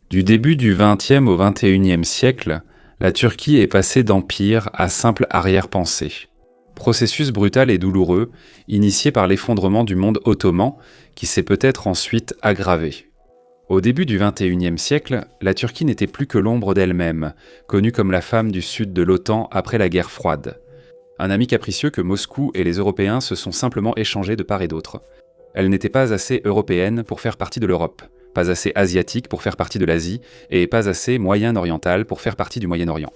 Du début du XXe au XXIe siècle, la Turquie est passée d'empire à simple arrière-pensée. Processus brutal et douloureux, initié par l'effondrement du monde ottoman, qui s'est peut-être ensuite aggravé. Au début du XXIe siècle, la Turquie n'était plus que l'ombre d'elle-même, connue comme la femme du sud de l'OTAN après la guerre froide. Un ami capricieux que Moscou et les Européens se sont simplement échangés de part et d'autre. Elle n'était pas assez européenne pour faire partie de l'Europe, pas assez asiatique pour faire partie de l'Asie, et pas assez moyen-orientale pour faire partie du Moyen-Orient.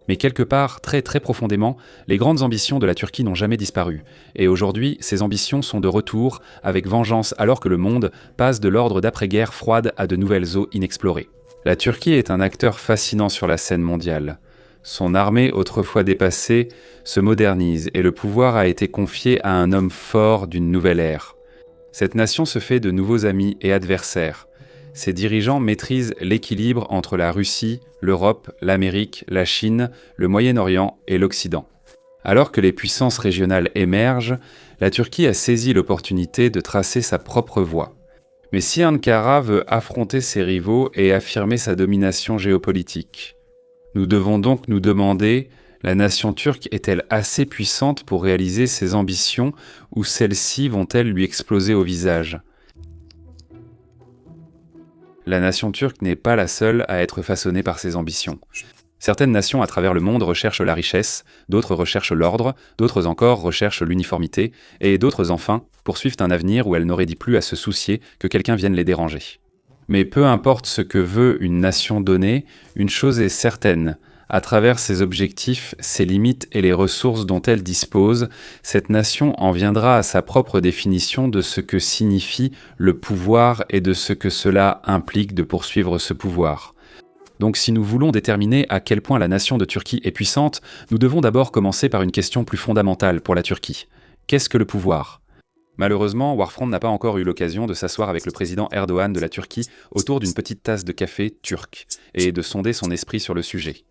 Mais quelque part, très profondément, les grandes ambitions de la Turquie n'ont jamais disparu, et aujourd'hui, ces ambitions sont de retour, avec vengeance alors que le monde passe de l'ordre d'après-guerre froide à de nouvelles eaux inexplorées. La Turquie est un acteur fascinant sur la scène mondiale. Son armée, autrefois dépassée, se modernise, et le pouvoir a été confié à un homme fort d'une nouvelle ère. Cette nation se fait de nouveaux amis et adversaires. Ses dirigeants maîtrisent l'équilibre entre la Russie, l'Europe, l'Amérique, la Chine, le Moyen-Orient et l'Occident. Alors que les puissances régionales émergent, la Turquie a saisi l'opportunité de tracer sa propre voie. Mais si Ankara veut affronter ses rivaux et affirmer sa domination géopolitique, nous devons donc nous demander, la nation turque est-elle assez puissante pour réaliser ses ambitions ou celles-ci vont-elles lui exploser au visage ? La nation turque n'est pas la seule à être façonnée par ses ambitions. Certaines nations à travers le monde recherchent la richesse, d'autres recherchent l'ordre, d'autres encore recherchent l'uniformité, et d'autres enfin poursuivent un avenir où elles n'auraient dit plus à se soucier que quelqu'un vienne les déranger. Mais peu importe ce que veut une nation donnée, une chose est certaine. À travers ses objectifs, ses limites et les ressources dont elle dispose, cette nation en viendra à sa propre définition de ce que signifie le pouvoir et de ce que cela implique de poursuivre ce pouvoir. Donc si nous voulons déterminer à quel point la nation de Turquie est puissante, nous devons d'abord commencer par une question plus fondamentale pour la Turquie. Qu'est-ce que le pouvoir ? Malheureusement, Warfront n'a pas encore eu l'occasion de s'asseoir avec le président Erdogan de la Turquie autour d'une petite tasse de café turc et de sonder son esprit sur le sujet.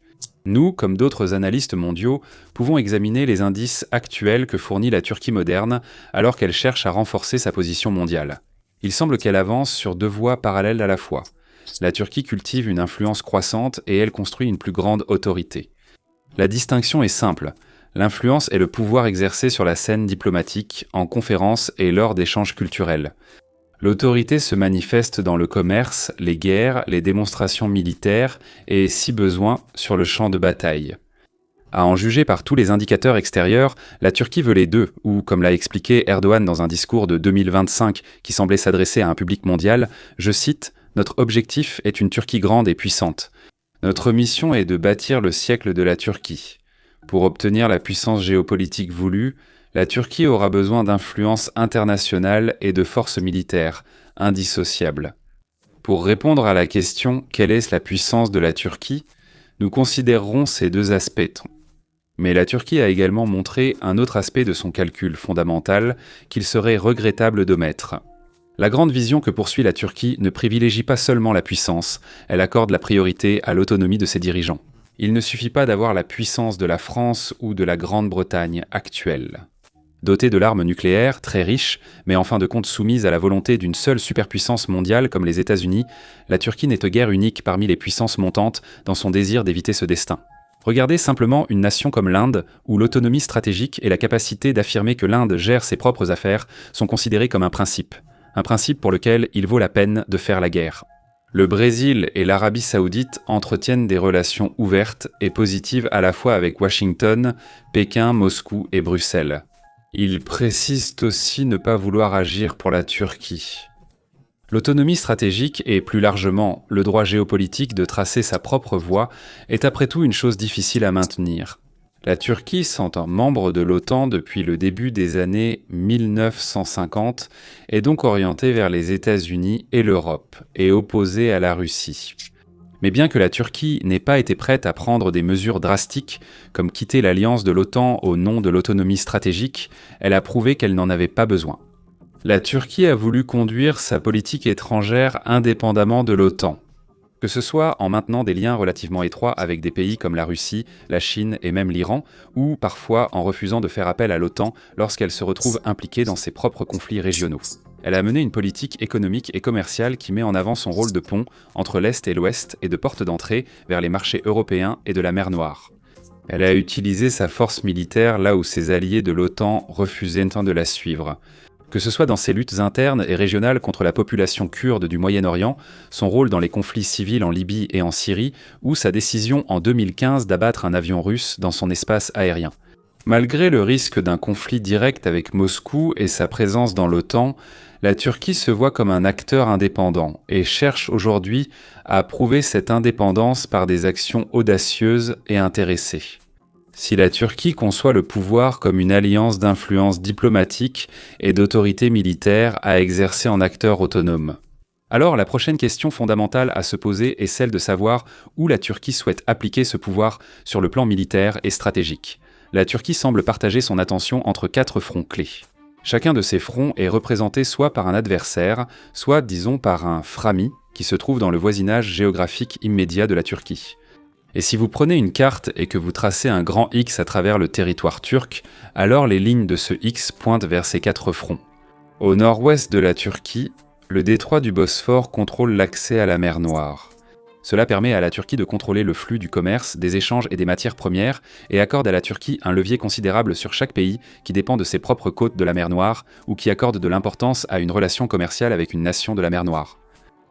Nous, comme d'autres analystes mondiaux, pouvons examiner les indices actuels que fournit la Turquie moderne alors qu'elle cherche à renforcer sa position mondiale. Il semble qu'elle avance sur deux voies parallèles à la fois. La Turquie cultive une influence croissante et elle construit une plus grande autorité. La distinction est simple. L'influence est le pouvoir exercé sur la scène diplomatique, en conférences et lors d'échanges culturels. L'autorité se manifeste dans le commerce, les guerres, les démonstrations militaires et, si besoin, sur le champ de bataille. À en juger par tous les indicateurs extérieurs, la Turquie veut les deux, ou, comme l'a expliqué Erdogan dans un discours de 2025 qui semblait s'adresser à un public mondial, je cite « Notre objectif est une Turquie grande et puissante. Notre mission est de bâtir le siècle de la Turquie. Pour obtenir la puissance géopolitique voulue, la Turquie aura besoin d'influence internationale et de forces militaires, indissociables. Pour répondre à la question « Quelle est la puissance de la Turquie ?», nous considérerons ces deux aspects. Mais la Turquie a également montré un autre aspect de son calcul fondamental qu'il serait regrettable d'omettre. La grande vision que poursuit la Turquie ne privilégie pas seulement la puissance, elle accorde la priorité à l'autonomie de ses dirigeants. Il ne suffit pas d'avoir la puissance de la France ou de la Grande-Bretagne actuelle. Dotée de l'arme nucléaire, très riche, mais en fin de compte soumise à la volonté d'une seule superpuissance mondiale comme les États-Unis, la Turquie n'est guère unique parmi les puissances montantes dans son désir d'éviter ce destin. Regardez simplement une nation comme l'Inde, où l'autonomie stratégique et la capacité d'affirmer que l'Inde gère ses propres affaires sont considérées comme un principe pour lequel il vaut la peine de faire la guerre. Le Brésil et l'Arabie saoudite entretiennent des relations ouvertes et positives à la fois avec Washington, Pékin, Moscou et Bruxelles. Ils précisent aussi ne pas vouloir agir pour la Turquie. L'autonomie stratégique et plus largement le droit géopolitique de tracer sa propre voie est après tout une chose difficile à maintenir. La Turquie, s'entend membre de l'OTAN depuis le début des années 1950, est donc orientée vers les États-Unis et l'Europe, et opposée à la Russie. Mais bien que la Turquie n'ait pas été prête à prendre des mesures drastiques, comme quitter l'alliance de l'OTAN au nom de l'autonomie stratégique, elle a prouvé qu'elle n'en avait pas besoin. La Turquie a voulu conduire sa politique étrangère indépendamment de l'OTAN, que ce soit en maintenant des liens relativement étroits avec des pays comme la Russie, la Chine et même l'Iran, ou parfois en refusant de faire appel à l'OTAN lorsqu'elle se retrouve impliquée dans ses propres conflits régionaux. Elle a mené une politique économique et commerciale qui met en avant son rôle de pont entre l'Est et l'Ouest et de porte d'entrée vers les marchés européens et de la mer Noire. Elle a utilisé sa force militaire là où ses alliés de l'OTAN refusaient de la suivre. Que ce soit dans ses luttes internes et régionales contre la population kurde du Moyen-Orient, son rôle dans les conflits civils en Libye et en Syrie, ou sa décision en 2015 d'abattre un avion russe dans son espace aérien. Malgré le risque d'un conflit direct avec Moscou et sa présence dans l'OTAN, la Turquie se voit comme un acteur indépendant et cherche aujourd'hui à prouver cette indépendance par des actions audacieuses et intéressées. Si la Turquie conçoit le pouvoir comme une alliance d'influence diplomatique et d'autorité militaire à exercer en acteur autonome, alors la prochaine question fondamentale à se poser est celle de savoir où la Turquie souhaite appliquer ce pouvoir sur le plan militaire et stratégique. La Turquie semble partager son attention entre 4 fronts clés. Chacun de ces fronts est représenté soit par un adversaire, soit, disons, par un frami, qui se trouve dans le voisinage géographique immédiat de la Turquie. Et si vous prenez une carte et que vous tracez un grand X à travers le territoire turc, alors les lignes de ce X pointent vers ces 4 fronts. Au nord-ouest de la Turquie, le détroit du Bosphore contrôle l'accès à la mer Noire. Cela permet à la Turquie de contrôler le flux du commerce, des échanges et des matières premières, et accorde à la Turquie un levier considérable sur chaque pays qui dépend de ses propres côtes de la mer Noire ou qui accorde de l'importance à une relation commerciale avec une nation de la mer Noire.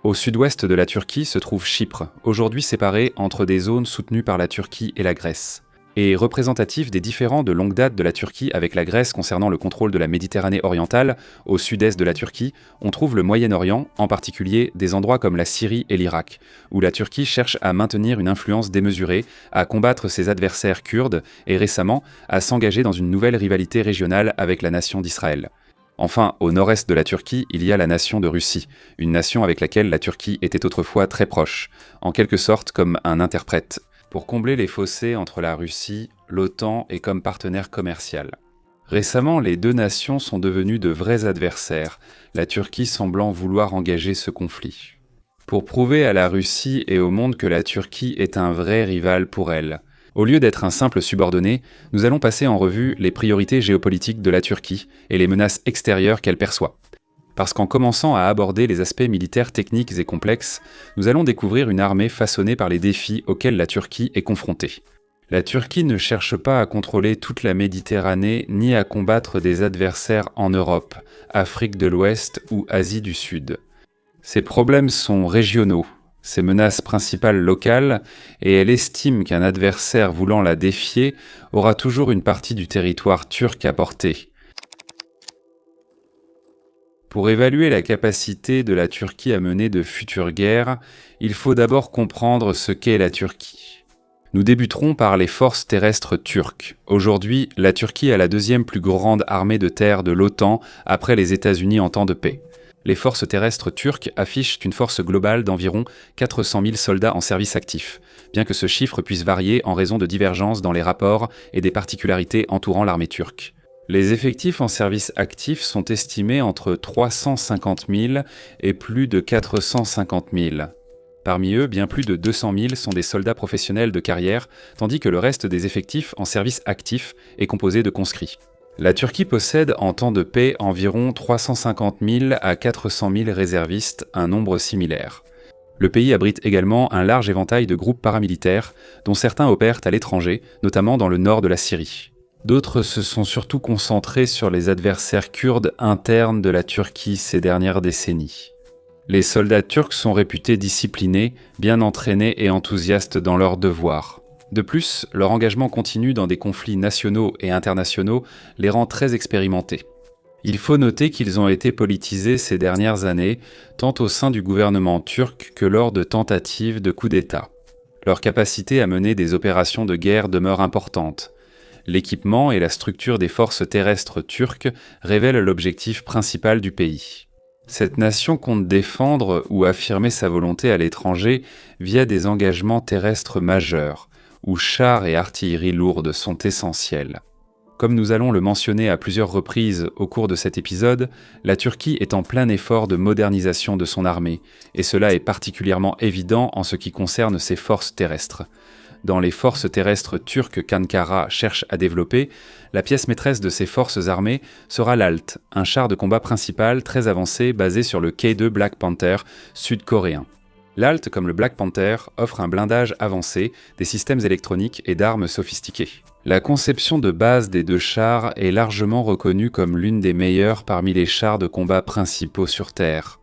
Au sud-ouest de la Turquie se trouve Chypre, aujourd'hui séparée entre des zones soutenues par la Turquie et la Grèce. Et représentatif des différends de longue date de la Turquie avec la Grèce concernant le contrôle de la Méditerranée orientale, au sud-est de la Turquie, on trouve le Moyen-Orient, en particulier des endroits comme la Syrie et l'Irak, où la Turquie cherche à maintenir une influence démesurée, à combattre ses adversaires kurdes et récemment à s'engager dans une nouvelle rivalité régionale avec la nation d'Israël. Enfin, au nord-est de la Turquie, il y a la nation de Russie, une nation avec laquelle la Turquie était autrefois très proche, en quelque sorte comme un interprète, pour combler les fossés entre la Russie, l'OTAN et comme partenaire commercial. Récemment, les 2 nations sont devenues de vrais adversaires, la Turquie semblant vouloir engager ce conflit. Pour prouver à la Russie et au monde que la Turquie est un vrai rival pour elle, au lieu d'être un simple subordonné, nous allons passer en revue les priorités géopolitiques de la Turquie et les menaces extérieures qu'elle perçoit. Parce qu'en commençant à aborder les aspects militaires techniques et complexes, nous allons découvrir une armée façonnée par les défis auxquels la Turquie est confrontée. La Turquie ne cherche pas à contrôler toute la Méditerranée ni à combattre des adversaires en Europe, Afrique de l'Ouest ou Asie du Sud. Ses problèmes sont régionaux, ses menaces principales locales, et elle estime qu'un adversaire voulant la défier aura toujours une partie du territoire turc à porter. Pour évaluer la capacité de la Turquie à mener de futures guerres, il faut d'abord comprendre ce qu'est la Turquie. Nous débuterons par les forces terrestres turques. Aujourd'hui, la Turquie a la 2e plus grande armée de terre de l'OTAN après les États-Unis en temps de paix. Les forces terrestres turques affichent une force globale d'environ 400 000 soldats en service actif, bien que ce chiffre puisse varier en raison de divergences dans les rapports et des particularités entourant l'armée turque. Les effectifs en service actif sont estimés entre 350 000 et plus de 450 000. Parmi eux, bien plus de 200 000 sont des soldats professionnels de carrière, tandis que le reste des effectifs en service actif est composé de conscrits. La Turquie possède en temps de paix environ 350 000 à 400 000 réservistes, un nombre similaire. Le pays abrite également un large éventail de groupes paramilitaires, dont certains opèrent à l'étranger, notamment dans le nord de la Syrie. D'autres se sont surtout concentrés sur les adversaires kurdes internes de la Turquie ces dernières décennies. Les soldats turcs sont réputés disciplinés, bien entraînés et enthousiastes dans leurs devoirs. De plus, leur engagement continu dans des conflits nationaux et internationaux les rend très expérimentés. Il faut noter qu'ils ont été politisés ces dernières années, tant au sein du gouvernement turc que lors de tentatives de coup d'État. Leur capacité à mener des opérations de guerre demeure importante. L'équipement et la structure des forces terrestres turques révèlent l'objectif principal du pays. Cette nation compte défendre ou affirmer sa volonté à l'étranger via des engagements terrestres majeurs, où chars et artillerie lourde sont essentiels. Comme nous allons le mentionner à plusieurs reprises au cours de cet épisode, la Turquie est en plein effort de modernisation de son armée, et cela est particulièrement évident en ce qui concerne ses forces terrestres. dans les forces terrestres turques qu'Ankara cherche à développer, la pièce maîtresse de ses forces armées sera l'ALT, un char de combat principal très avancé basé sur le K-2 Black Panther sud-coréen. L'ALT, comme le Black Panther, offre un blindage avancé, des systèmes électroniques et d'armes sophistiquées. La conception de base des deux chars est largement reconnue comme l'une des meilleures parmi les chars de combat principaux sur Terre.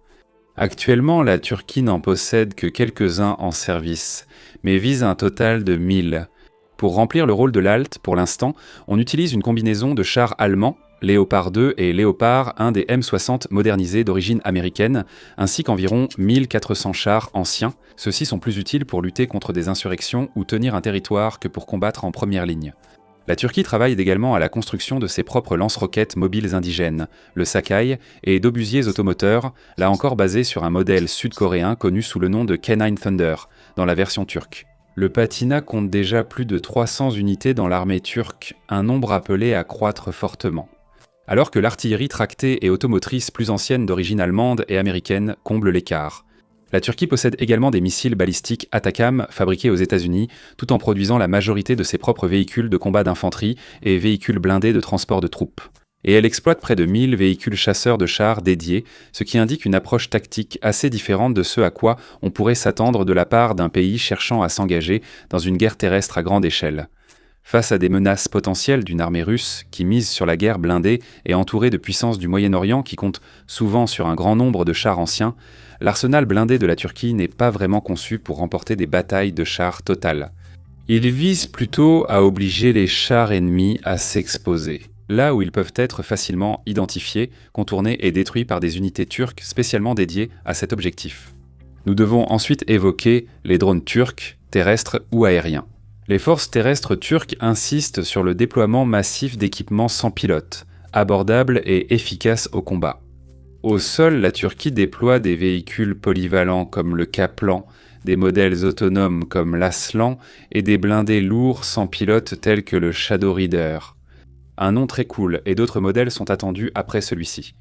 Actuellement, la Turquie n'en possède que quelques-uns en service, mais vise un total de 1000. Pour remplir le rôle de l'ALT, pour l'instant, on utilise une combinaison de chars allemands, Léopard 2 et Léopard, un des M60 modernisés d'origine américaine, ainsi qu'environ 1400 chars anciens. Ceux-ci sont plus utiles pour lutter contre des insurrections ou tenir un territoire que pour combattre en première ligne. La Turquie travaille également à la construction de ses propres lance-roquettes mobiles indigènes, le Sakai, et d'obusiers automoteurs, là encore basés sur un modèle sud-coréen connu sous le nom de K9 Thunder, dans la version turque. Le Patina compte déjà plus de 300 unités dans l'armée turque, un nombre appelé à croître fortement. Alors que l'artillerie tractée et automotrice plus ancienne d'origine allemande et américaine comble l'écart. La Turquie possède également des missiles balistiques Atakam fabriqués aux États-Unis, tout en produisant la majorité de ses propres véhicules de combat d'infanterie et véhicules blindés de transport de troupes. Et elle exploite près de 1000 véhicules chasseurs de chars dédiés, ce qui indique une approche tactique assez différente de ce à quoi on pourrait s'attendre de la part d'un pays cherchant à s'engager dans une guerre terrestre à grande échelle. Face à des menaces potentielles d'une armée russe qui mise sur la guerre blindée et entourée de puissances du Moyen-Orient qui comptent souvent sur un grand nombre de chars anciens, l'arsenal blindé de la Turquie n'est pas vraiment conçu pour remporter des batailles de chars totales. Il vise plutôt à obliger les chars ennemis à s'exposer, là où ils peuvent être facilement identifiés, contournés et détruits par des unités turques spécialement dédiées à cet objectif. Nous devons ensuite évoquer les drones turcs, terrestres ou aériens. Les forces terrestres turques insistent sur le déploiement massif d'équipements sans pilote, abordables et efficaces au combat. Au sol, la Turquie déploie des véhicules polyvalents comme le Kaplan, des modèles autonomes comme l'Aslan et des blindés lourds sans pilote tels que le Shadow Reader. Un nom très cool et d'autres modèles sont attendus après celui-ci.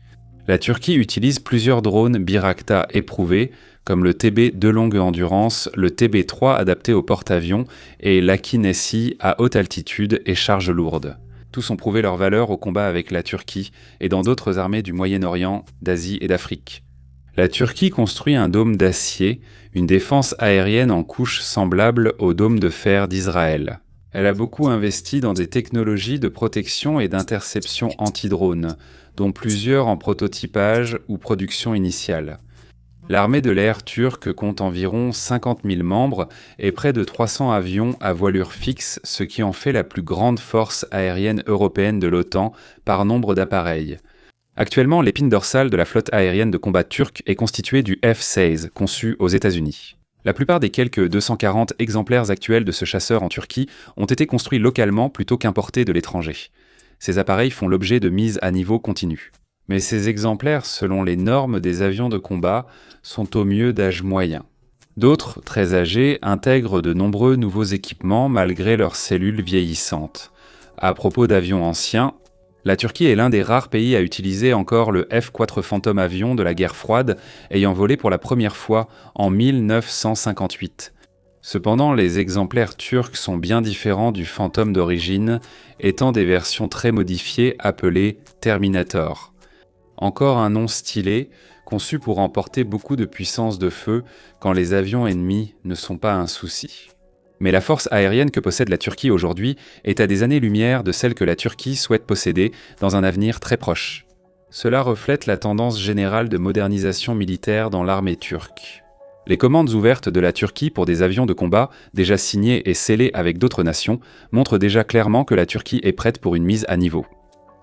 La Turquie utilise plusieurs drones Bayraktar éprouvés, comme le TB de longue endurance, le TB3 adapté au porte-avions et l'Aki-Nessi à haute altitude et charge lourde. Tous ont prouvé leur valeur au combat avec la Turquie et dans d'autres armées du Moyen-Orient, d'Asie et d'Afrique. La Turquie construit un dôme d'acier, une défense aérienne en couche semblable au dôme de fer d'Israël. Elle a beaucoup investi dans des technologies de protection et d'interception anti-drone, dont plusieurs en prototypage ou production initiale. L'armée de l'air turque compte environ 50 000 membres et près de 300 avions à voilure fixe, ce qui en fait la plus grande force aérienne européenne de l'OTAN par nombre d'appareils. Actuellement, l'épine dorsale de la flotte aérienne de combat turque est constituée du F-16, conçu aux États-Unis. La plupart des quelques 240 exemplaires actuels de ce chasseur en Turquie ont été construits localement plutôt qu'importés de l'étranger. Ces appareils font l'objet de mises à niveau continues. Mais ces exemplaires, selon les normes des avions de combat, sont au mieux d'âge moyen. D'autres, très âgés, intègrent de nombreux nouveaux équipements malgré leurs cellules vieillissantes. À propos d'avions anciens, la Turquie est l'un des rares pays à utiliser encore le F-4 Phantom avion de la guerre froide, ayant volé pour la première fois en 1958. Cependant, les exemplaires turcs sont bien différents du Phantom d'origine, étant des versions très modifiées appelées Terminator. Encore un nom stylé, conçu pour emporter beaucoup de puissance de feu quand les avions ennemis ne sont pas un souci. Mais la force aérienne que possède la Turquie aujourd'hui est à des années-lumière de celle que la Turquie souhaite posséder dans un avenir très proche. Cela reflète la tendance générale de modernisation militaire dans l'armée turque. Les commandes ouvertes de la Turquie pour des avions de combat, déjà signés et scellés avec d'autres nations, montrent déjà clairement que la Turquie est prête pour une mise à niveau.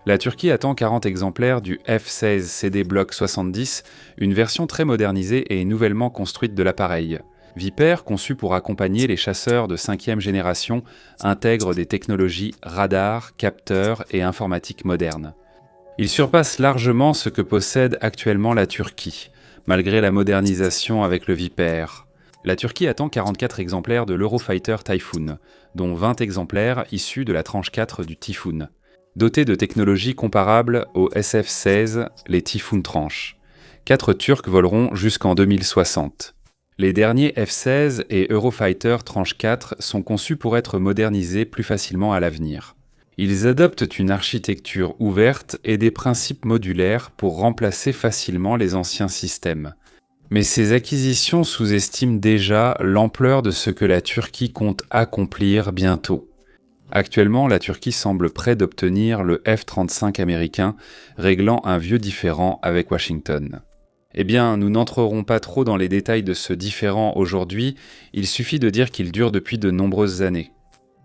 La Turquie attend 40 exemplaires du F-16 CD Block 70, une version très modernisée et nouvellement construite de l'appareil. Viper, conçu pour accompagner les chasseurs de 5e génération, intègre des technologies radar, capteurs et informatique moderne. Il surpasse largement ce que possède actuellement la Turquie, malgré la modernisation avec le Viper. La Turquie attend 44 exemplaires de l'Eurofighter Typhoon, dont 20 exemplaires issus de la tranche 4 du Typhoon. Dotés de technologies comparables aux SF-16, les Typhoon tranches. 4 Turcs voleront jusqu'en 2060. Les derniers F-16 et Eurofighter Tranche 4 sont conçus pour être modernisés plus facilement à l'avenir. Ils adoptent une architecture ouverte et des principes modulaires pour remplacer facilement les anciens systèmes. Mais ces acquisitions sous-estiment déjà l'ampleur de ce que la Turquie compte accomplir bientôt. Actuellement, la Turquie semble près d'obtenir le F-35 américain, réglant un vieux différend avec Washington. Eh bien, nous n'entrerons pas trop dans les détails de ce différend aujourd'hui, il suffit de dire qu'il dure depuis de nombreuses années.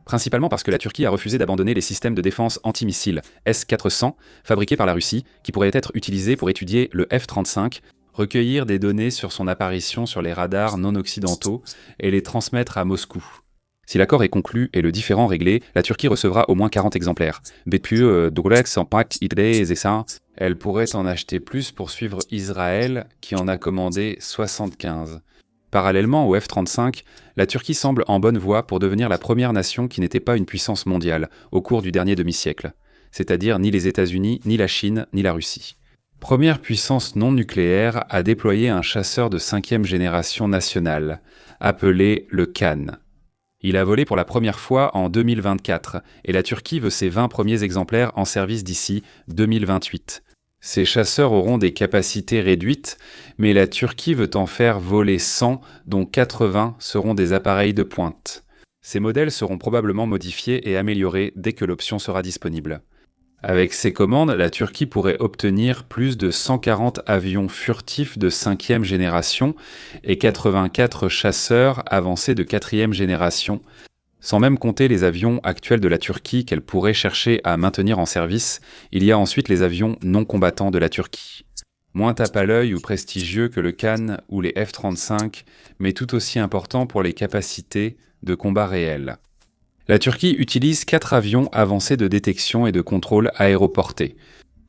Principalement parce que la Turquie a refusé d'abandonner les systèmes de défense antimissiles S-400 fabriqués par la Russie, qui pourraient être utilisés pour étudier le F-35, recueillir des données sur son apparition sur les radars non occidentaux et les transmettre à Moscou. Si l'accord est conclu et le différend réglé, la Turquie recevra au moins 40 exemplaires. Elle pourrait en acheter plus pour suivre Israël, qui en a commandé 75. Parallèlement au F-35, la Turquie semble en bonne voie pour devenir la première nation qui n'était pas une puissance mondiale au cours du dernier demi-siècle, c'est-à-dire ni les États-Unis, ni la Chine, ni la Russie. Première puissance non nucléaire à déployer un chasseur de 5e génération nationale, appelé le Kan. Il a volé pour la première fois en 2024 et la Turquie veut ses 20 premiers exemplaires en service d'ici 2028. Ces chasseurs auront des capacités réduites, mais la Turquie veut en faire voler 100, dont 80 seront des appareils de pointe. Ces modèles seront probablement modifiés et améliorés dès que l'option sera disponible. Avec ces commandes, la Turquie pourrait obtenir plus de 140 avions furtifs de 5e génération et 84 chasseurs avancés de 4e génération, sans même compter les avions actuels de la Turquie qu'elle pourrait chercher à maintenir en service. Il y a ensuite les avions non combattants de la Turquie. Moins tape à l'œil ou prestigieux que le Kan ou les F-35, mais tout aussi important pour les capacités de combat réelles. La Turquie utilise 4 avions avancés de détection et de contrôle aéroportés,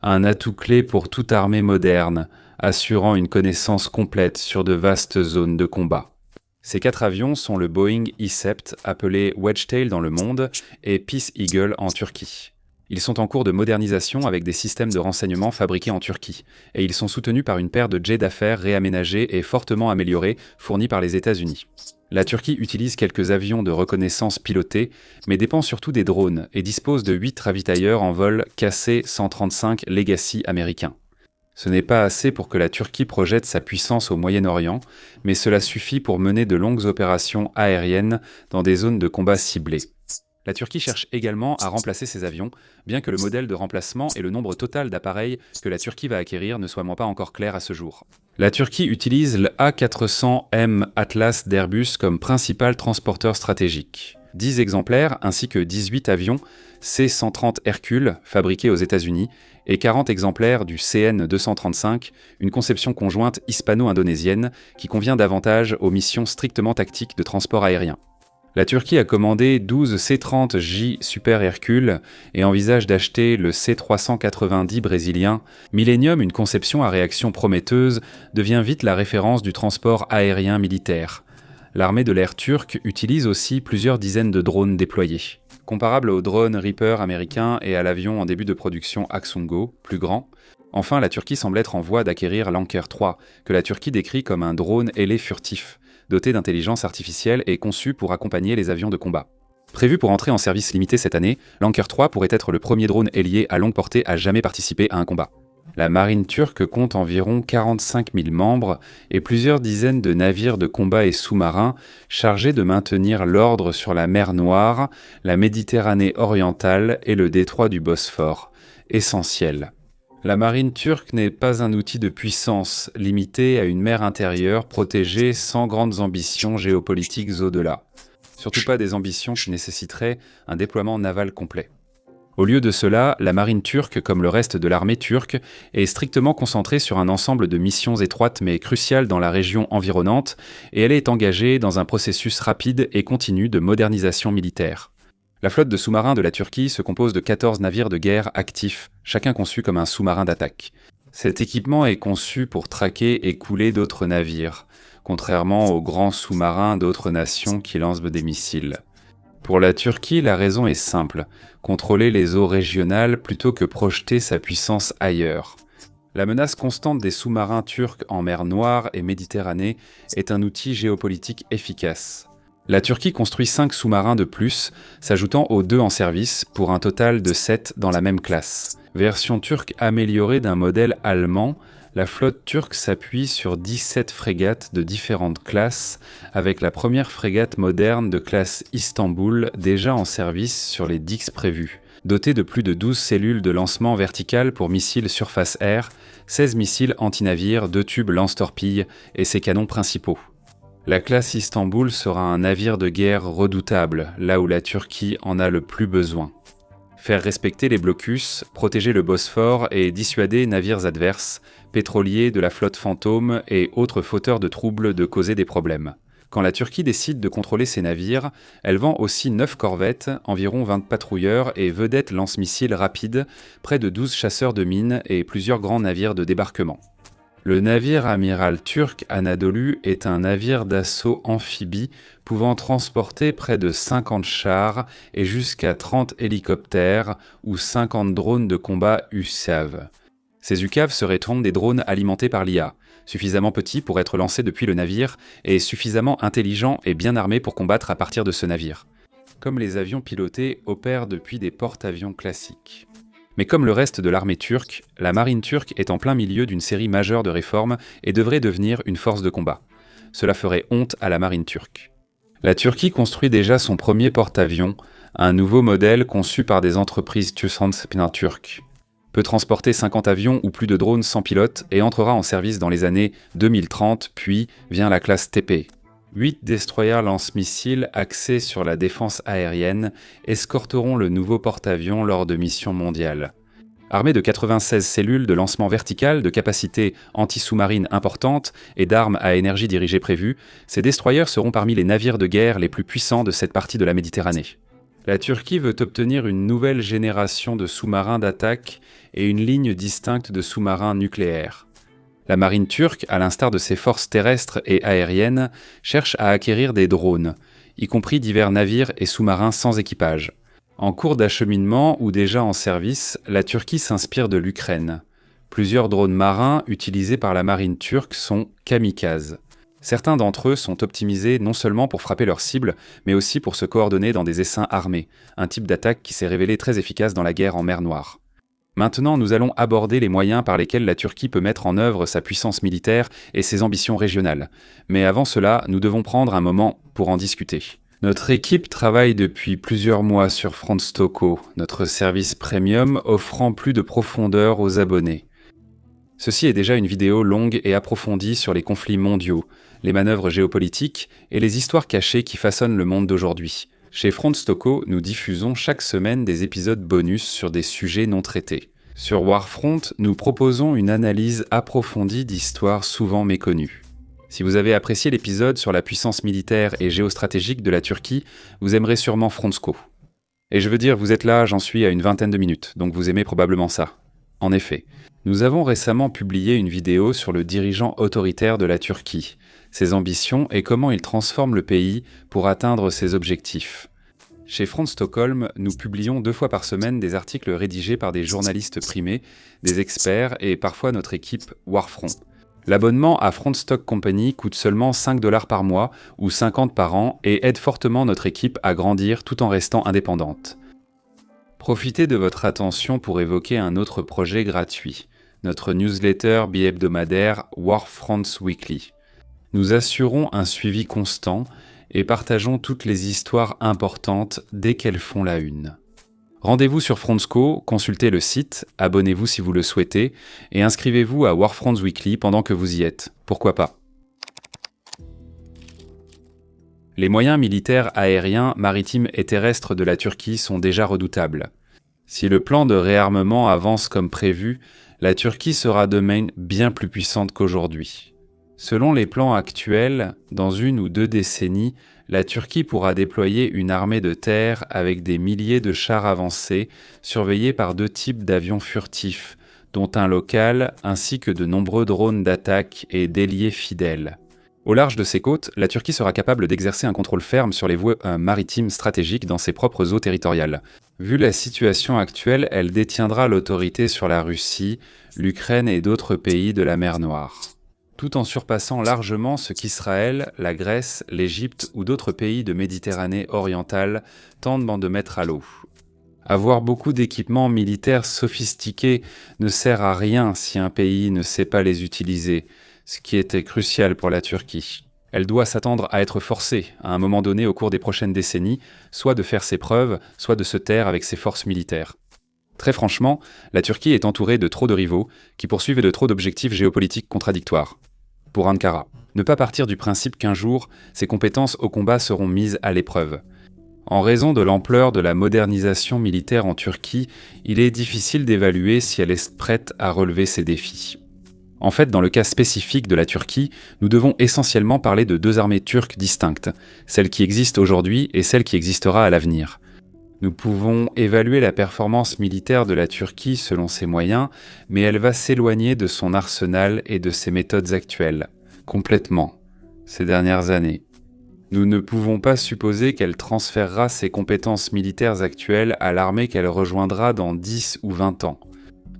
un atout clé pour toute armée moderne, assurant une connaissance complète sur de vastes zones de combat. Ces 4 avions sont le Boeing E-7, appelé Wedgetail dans le monde, et Peace Eagle en Turquie. Ils sont en cours de modernisation avec des systèmes de renseignement fabriqués en Turquie, et ils sont soutenus par une paire de jets d'affaires réaménagés et fortement améliorés fournis par les États-Unis. La Turquie utilise quelques avions de reconnaissance pilotés, mais dépend surtout des drones et dispose de 8 ravitailleurs en vol KC-135 Legacy américains. Ce n'est pas assez pour que la Turquie projette sa puissance au Moyen-Orient, mais cela suffit pour mener de longues opérations aériennes dans des zones de combat ciblées. La Turquie cherche également à remplacer ces avions, bien que le modèle de remplacement et le nombre total d'appareils que la Turquie va acquérir ne soient pas encore clairs à ce jour. La Turquie utilise le A400M Atlas d'Airbus comme principal transporteur stratégique. 10 exemplaires ainsi que 18 avions C-130 Hercule fabriqués aux États-Unis et 40 exemplaires du CN-235, une conception conjointe hispano-indonésienne qui convient davantage aux missions strictement tactiques de transport aérien. La Turquie a commandé 12 C-30J Super Hercule et envisage d'acheter le C-390 brésilien. Millennium, une conception à réaction prometteuse, devient vite la référence du transport aérien militaire. L'armée de l'air turque utilise aussi plusieurs dizaines de drones déployés. Comparable au drone Reaper américain et à l'avion en début de production Aksungo, plus grand. Enfin, la Turquie semble être en voie d'acquérir l'Anker 3, que la Turquie décrit comme un drone ailé furtif, doté d'intelligence artificielle et conçu pour accompagner les avions de combat. Prévu pour entrer en service limité cette année, l'Anker 3 pourrait être le premier drone ailier à longue portée à jamais participer à un combat. La marine turque compte environ 45 000 membres et plusieurs dizaines de navires de combat et sous-marins chargés de maintenir l'ordre sur la mer Noire, la Méditerranée orientale et le détroit du Bosphore. Essentiel. La marine turque n'est pas un outil de puissance limité à une mer intérieure protégée sans grandes ambitions géopolitiques au-delà. Surtout pas des ambitions qui nécessiteraient un déploiement naval complet. Au lieu de cela, la marine turque, comme le reste de l'armée turque, est strictement concentrée sur un ensemble de missions étroites mais cruciales dans la région environnante, et elle est engagée dans un processus rapide et continu de modernisation militaire. La flotte de sous-marins de la Turquie se compose de 14 navires de guerre actifs, chacun conçu comme un sous-marin d'attaque. Cet équipement est conçu pour traquer et couler d'autres navires, contrairement aux grands sous-marins d'autres nations qui lancent des missiles. Pour la Turquie, la raison est simple, contrôler les eaux régionales plutôt que projeter sa puissance ailleurs. La menace constante des sous-marins turcs en mer Noire et Méditerranée est un outil géopolitique efficace. La Turquie construit 5 sous-marins de plus, s'ajoutant aux 2 en service, pour un total de 7 dans la même classe. Version turque améliorée d'un modèle allemand, la flotte turque s'appuie sur 17 frégates de différentes classes, avec la première frégate moderne de classe Istanbul déjà en service sur les 10 prévus. Dotée de plus de 12 cellules de lancement vertical pour missiles surface-air, 16 missiles anti-navires, 2 tubes lance-torpilles et ses canons principaux. La classe Istanbul sera un navire de guerre redoutable, là où la Turquie en a le plus besoin. Faire respecter les blocus, protéger le Bosphore et dissuader navires adverses, pétroliers de la flotte fantôme et autres fauteurs de troubles de causer des problèmes. Quand la Turquie décide de contrôler ses navires, elle vend aussi 9 corvettes, environ 20 patrouilleurs et vedettes lance-missiles rapides, près de 12 chasseurs de mines et plusieurs grands navires de débarquement. Le navire amiral turc Anadolu est un navire d'assaut amphibie pouvant transporter près de 50 chars et jusqu'à 30 hélicoptères ou 50 drones de combat UCAV. Ces UCAV seraient donc des drones alimentés par l'IA, suffisamment petits pour être lancés depuis le navire et suffisamment intelligents et bien armés pour combattre à partir de ce navire. Comme les avions pilotés opèrent depuis des porte-avions classiques. Mais comme le reste de l'armée turque, la marine turque est en plein milieu d'une série majeure de réformes et devrait devenir une force de combat. Cela ferait honte à la marine turque. La Turquie construit déjà son premier porte-avions, un nouveau modèle conçu par des entreprises TUSAN turques. Peut transporter 50 avions ou plus de drones sans pilote et entrera en service dans les années 2030, puis vient la classe TP. 8 destroyers lance-missiles axés sur la défense aérienne escorteront le nouveau porte-avions lors de missions mondiales. Armés de 96 cellules de lancement vertical de capacité anti-sous-marine importante et d'armes à énergie dirigée prévues, ces destroyers seront parmi les navires de guerre les plus puissants de cette partie de la Méditerranée. La Turquie veut obtenir une nouvelle génération de sous-marins d'attaque et une ligne distincte de sous-marins nucléaires. La marine turque, à l'instar de ses forces terrestres et aériennes, cherche à acquérir des drones, y compris divers navires et sous-marins sans équipage. En cours d'acheminement ou déjà en service, la Turquie s'inspire de l'Ukraine. Plusieurs drones marins utilisés par la marine turque sont kamikazes. Certains d'entre eux sont optimisés non seulement pour frapper leurs cibles, mais aussi pour se coordonner dans des essaims armés, un type d'attaque qui s'est révélé très efficace dans la guerre en mer Noire. Maintenant, nous allons aborder les moyens par lesquels la Turquie peut mettre en œuvre sa puissance militaire et ses ambitions régionales. Mais avant cela, nous devons prendre un moment pour en discuter. Notre équipe travaille depuis plusieurs mois sur Frontstoko, notre service premium offrant plus de profondeur aux abonnés. Ceci est déjà une vidéo longue et approfondie sur les conflits mondiaux, les manœuvres géopolitiques et les histoires cachées qui façonnent le monde d'aujourd'hui. Chez Frontstoko, nous diffusons chaque semaine des épisodes bonus sur des sujets non traités. Sur Warfront, nous proposons une analyse approfondie d'histoires souvent méconnues. Si vous avez apprécié l'épisode sur la puissance militaire et géostratégique de la Turquie, vous aimerez sûrement Frontsko. Et je veux dire, vous êtes là, j'en suis à une vingtaine de minutes, donc vous aimez probablement ça. En effet, nous avons récemment publié une vidéo sur le dirigeant autoritaire de la Turquie, ses ambitions et comment il transforme le pays pour atteindre ses objectifs. Chez Front Stockholm, nous publions 2 fois par semaine des articles rédigés par des journalistes primés, des experts et parfois notre équipe Warfront. L'abonnement à Front Stock Company coûte seulement 5 $ par mois ou 50 par an et aide fortement notre équipe à grandir tout en restant indépendante. Profitez de votre attention pour évoquer un autre projet gratuit, notre newsletter bi-hebdomadaire Warfront Weekly. Nous assurons un suivi constant et partageons toutes les histoires importantes dès qu'elles font la une. Rendez-vous sur Frontsko, consultez le site, abonnez-vous si vous le souhaitez, et inscrivez-vous à Warfront Weekly pendant que vous y êtes. Pourquoi pas ? Les moyens militaires aériens, maritimes et terrestres de la Turquie sont déjà redoutables. Si le plan de réarmement avance comme prévu, la Turquie sera demain bien plus puissante qu'aujourd'hui. Selon les plans actuels, dans 1 ou 2 décennies, la Turquie pourra déployer une armée de terre avec des milliers de chars avancés, surveillés par 2 types d'avions furtifs, dont un local, ainsi que de nombreux drones d'attaque et d'ailiers fidèles. Au large de ses côtes, la Turquie sera capable d'exercer un contrôle ferme sur les voies maritimes stratégiques dans ses propres eaux territoriales. Vu la situation actuelle, elle détiendra l'autorité sur la Russie, l'Ukraine et d'autres pays de la mer Noire, tout en surpassant largement ce qu'Israël, la Grèce, l'Égypte ou d'autres pays de Méditerranée orientale tentent de mettre à l'eau. Avoir beaucoup d'équipements militaires sophistiqués ne sert à rien si un pays ne sait pas les utiliser, ce qui était crucial pour la Turquie. Elle doit s'attendre à être forcée, à un moment donné au cours des prochaines décennies, soit de faire ses preuves, soit de se taire avec ses forces militaires. Très franchement, la Turquie est entourée de trop de rivaux qui poursuivent de trop d'objectifs géopolitiques contradictoires. Pour Ankara, ne pas partir du principe qu'un jour, ses compétences au combat seront mises à l'épreuve. En raison de l'ampleur de la modernisation militaire en Turquie, il est difficile d'évaluer si elle est prête à relever ces défis. En fait, dans le cas spécifique de la Turquie, nous devons essentiellement parler de deux armées turques distinctes, celle qui existe aujourd'hui et celle qui existera à l'avenir. Nous pouvons évaluer la performance militaire de la Turquie selon ses moyens, mais elle va s'éloigner de son arsenal et de ses méthodes actuelles, complètement, ces dernières années. Nous ne pouvons pas supposer qu'elle transférera ses compétences militaires actuelles à l'armée qu'elle rejoindra dans 10 ou 20 ans.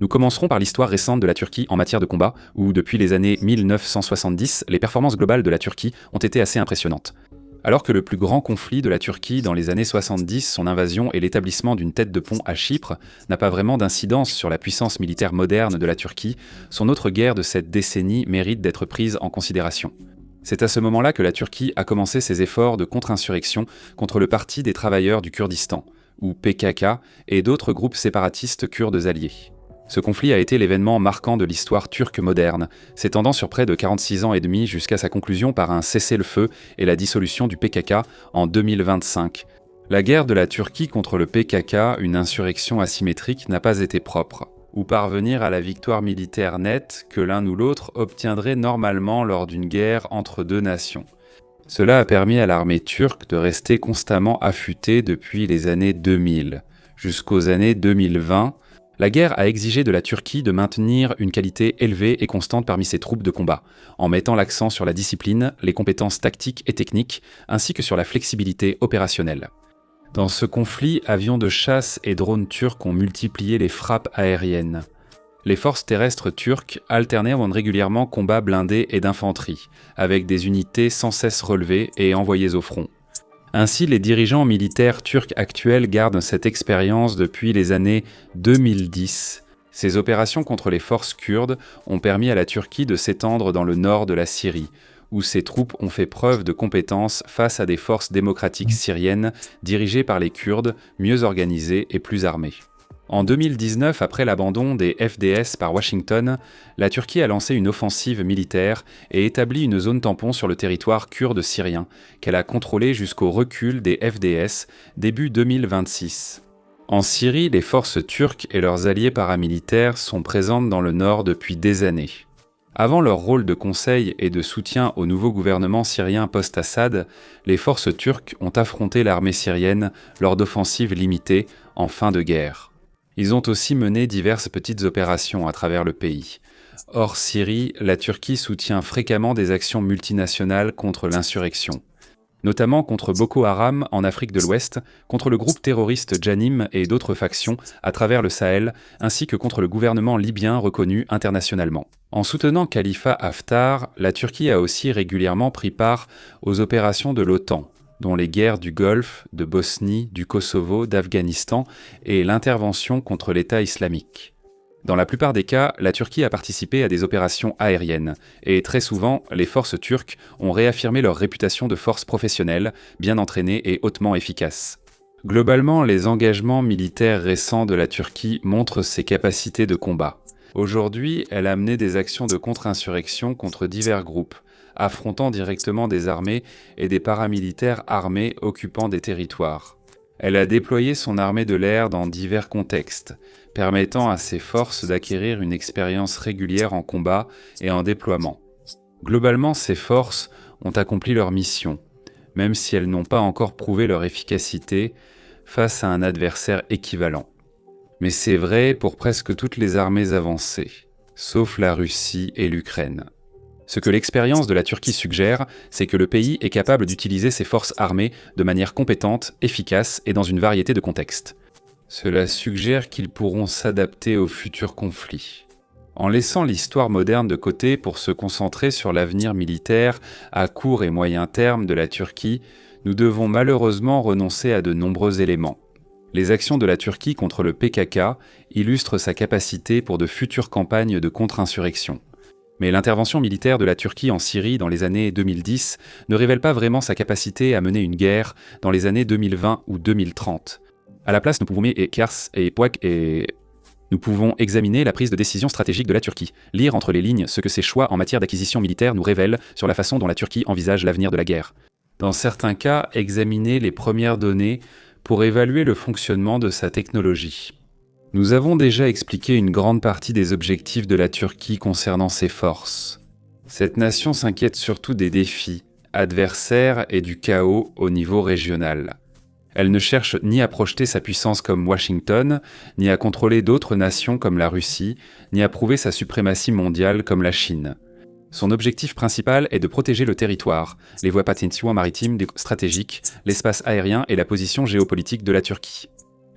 Nous commencerons par l'histoire récente de la Turquie en matière de combat, où depuis les années 1970, les performances globales de la Turquie ont été assez impressionnantes. Alors que le plus grand conflit de la Turquie dans les années 70, son invasion et l'établissement d'une tête de pont à Chypre, n'a pas vraiment d'incidence sur la puissance militaire moderne de la Turquie, son autre guerre de cette décennie mérite d'être prise en considération. C'est à ce moment-là que la Turquie a commencé ses efforts de contre-insurrection contre le Parti des travailleurs du Kurdistan, ou PKK, et d'autres groupes séparatistes kurdes alliés. Ce conflit a été l'événement marquant de l'histoire turque moderne, s'étendant sur près de 46 ans et demi jusqu'à sa conclusion par un cessez-le-feu et la dissolution du PKK en 2025. La guerre de la Turquie contre le PKK, une insurrection asymétrique, n'a pas été propre, ou parvenir à la victoire militaire nette que l'un ou l'autre obtiendrait normalement lors d'une guerre entre deux nations. Cela a permis à l'armée turque de rester constamment affûtée depuis les années 2000. Jusqu'aux années 2020, la guerre a exigé de la Turquie de maintenir une qualité élevée et constante parmi ses troupes de combat, en mettant l'accent sur la discipline, les compétences tactiques et techniques, ainsi que sur la flexibilité opérationnelle. Dans ce conflit, avions de chasse et drones turcs ont multiplié les frappes aériennes. Les forces terrestres turques alternaient régulièrement combats blindés et d'infanterie, avec des unités sans cesse relevées et envoyées au front. Ainsi, les dirigeants militaires turcs actuels gardent cette expérience depuis les années 2010. Ces opérations contre les forces kurdes ont permis à la Turquie de s'étendre dans le nord de la Syrie, où ses troupes ont fait preuve de compétences face à des forces démocratiques syriennes dirigées par les Kurdes, mieux organisées et plus armées. En 2019, après l'abandon des FDS par Washington, la Turquie a lancé une offensive militaire et établi une zone tampon sur le territoire kurde syrien, qu'elle a contrôlé jusqu'au recul des FDS, début 2026. En Syrie, les forces turques et leurs alliés paramilitaires sont présentes dans le nord depuis des années. Avant leur rôle de conseil et de soutien au nouveau gouvernement syrien post-Assad, les forces turques ont affronté l'armée syrienne lors d'offensives limitées en fin de guerre. Ils ont aussi mené diverses petites opérations à travers le pays. Hors Syrie, la Turquie soutient fréquemment des actions multinationales contre l'insurrection, notamment contre Boko Haram en Afrique de l'Ouest, contre le groupe terroriste Janim et d'autres factions à travers le Sahel, ainsi que contre le gouvernement libyen reconnu internationalement. En soutenant Khalifa Haftar, la Turquie a aussi régulièrement pris part aux opérations de l'OTAN, dont les guerres du Golfe, de Bosnie, du Kosovo, d'Afghanistan et l'intervention contre l'État islamique. Dans la plupart des cas, la Turquie a participé à des opérations aériennes, et très souvent, les forces turques ont réaffirmé leur réputation de forces professionnelles, bien entraînées et hautement efficaces. Globalement, les engagements militaires récents de la Turquie montrent ses capacités de combat. Aujourd'hui, elle a mené des actions de contre-insurrection contre divers groupes, affrontant directement des armées et des paramilitaires armés occupant des territoires. Elle a déployé son armée de l'air dans divers contextes, permettant à ses forces d'acquérir une expérience régulière en combat et en déploiement. Globalement, ces forces ont accompli leur mission, même si elles n'ont pas encore prouvé leur efficacité face à un adversaire équivalent. Mais c'est vrai pour presque toutes les armées avancées, sauf la Russie et l'Ukraine. Ce que l'expérience de la Turquie suggère, c'est que le pays est capable d'utiliser ses forces armées de manière compétente, efficace et dans une variété de contextes. Cela suggère qu'ils pourront s'adapter aux futurs conflits. En laissant l'histoire moderne de côté pour se concentrer sur l'avenir militaire à court et moyen terme de la Turquie, nous devons malheureusement renoncer à de nombreux éléments. Les actions de la Turquie contre le PKK illustrent sa capacité pour de futures campagnes de contre-insurrection. Mais l'intervention militaire de la Turquie en Syrie dans les années 2010 ne révèle pas vraiment sa capacité à mener une guerre dans les années 2020 ou 2030. À la place, nous pouvons examiner la prise de décision stratégique de la Turquie, lire entre les lignes ce que ses choix en matière d'acquisition militaire nous révèlent sur la façon dont la Turquie envisage l'avenir de la guerre. Dans certains cas, examiner les premières données pour évaluer le fonctionnement de sa technologie. Nous avons déjà expliqué une grande partie des objectifs de la Turquie concernant ses forces. Cette nation s'inquiète surtout des défis, adversaires et du chaos au niveau régional. Elle ne cherche ni à projeter sa puissance comme Washington, ni à contrôler d'autres nations comme la Russie, ni à prouver sa suprématie mondiale comme la Chine. Son objectif principal est de protéger le territoire, les voies maritimes stratégiques, l'espace aérien et la position géopolitique de la Turquie.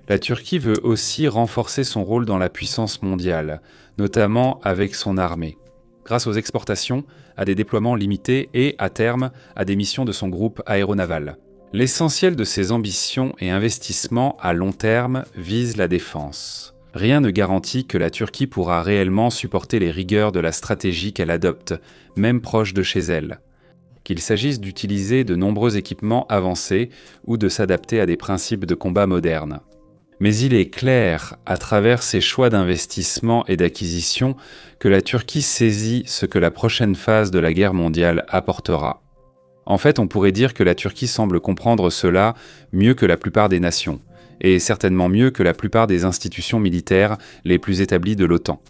La Turquie veut aussi renforcer son rôle dans la puissance mondiale, notamment avec son armée, grâce aux exportations, à des déploiements limités et, à terme, à des missions de son groupe aéronaval. L'essentiel de ses ambitions et investissements à long terme vise la défense. Rien ne garantit que la Turquie pourra réellement supporter les rigueurs de la stratégie qu'elle adopte, même proche de chez elle. Qu'il s'agisse d'utiliser de nombreux équipements avancés ou de s'adapter à des principes de combat modernes. Mais il est clair, à travers ses choix d'investissement et d'acquisition, que la Turquie saisit ce que la prochaine phase de la guerre mondiale apportera. En fait, on pourrait dire que la Turquie semble comprendre cela mieux que la plupart des nations, et certainement mieux que la plupart des institutions militaires les plus établies de l'OTAN.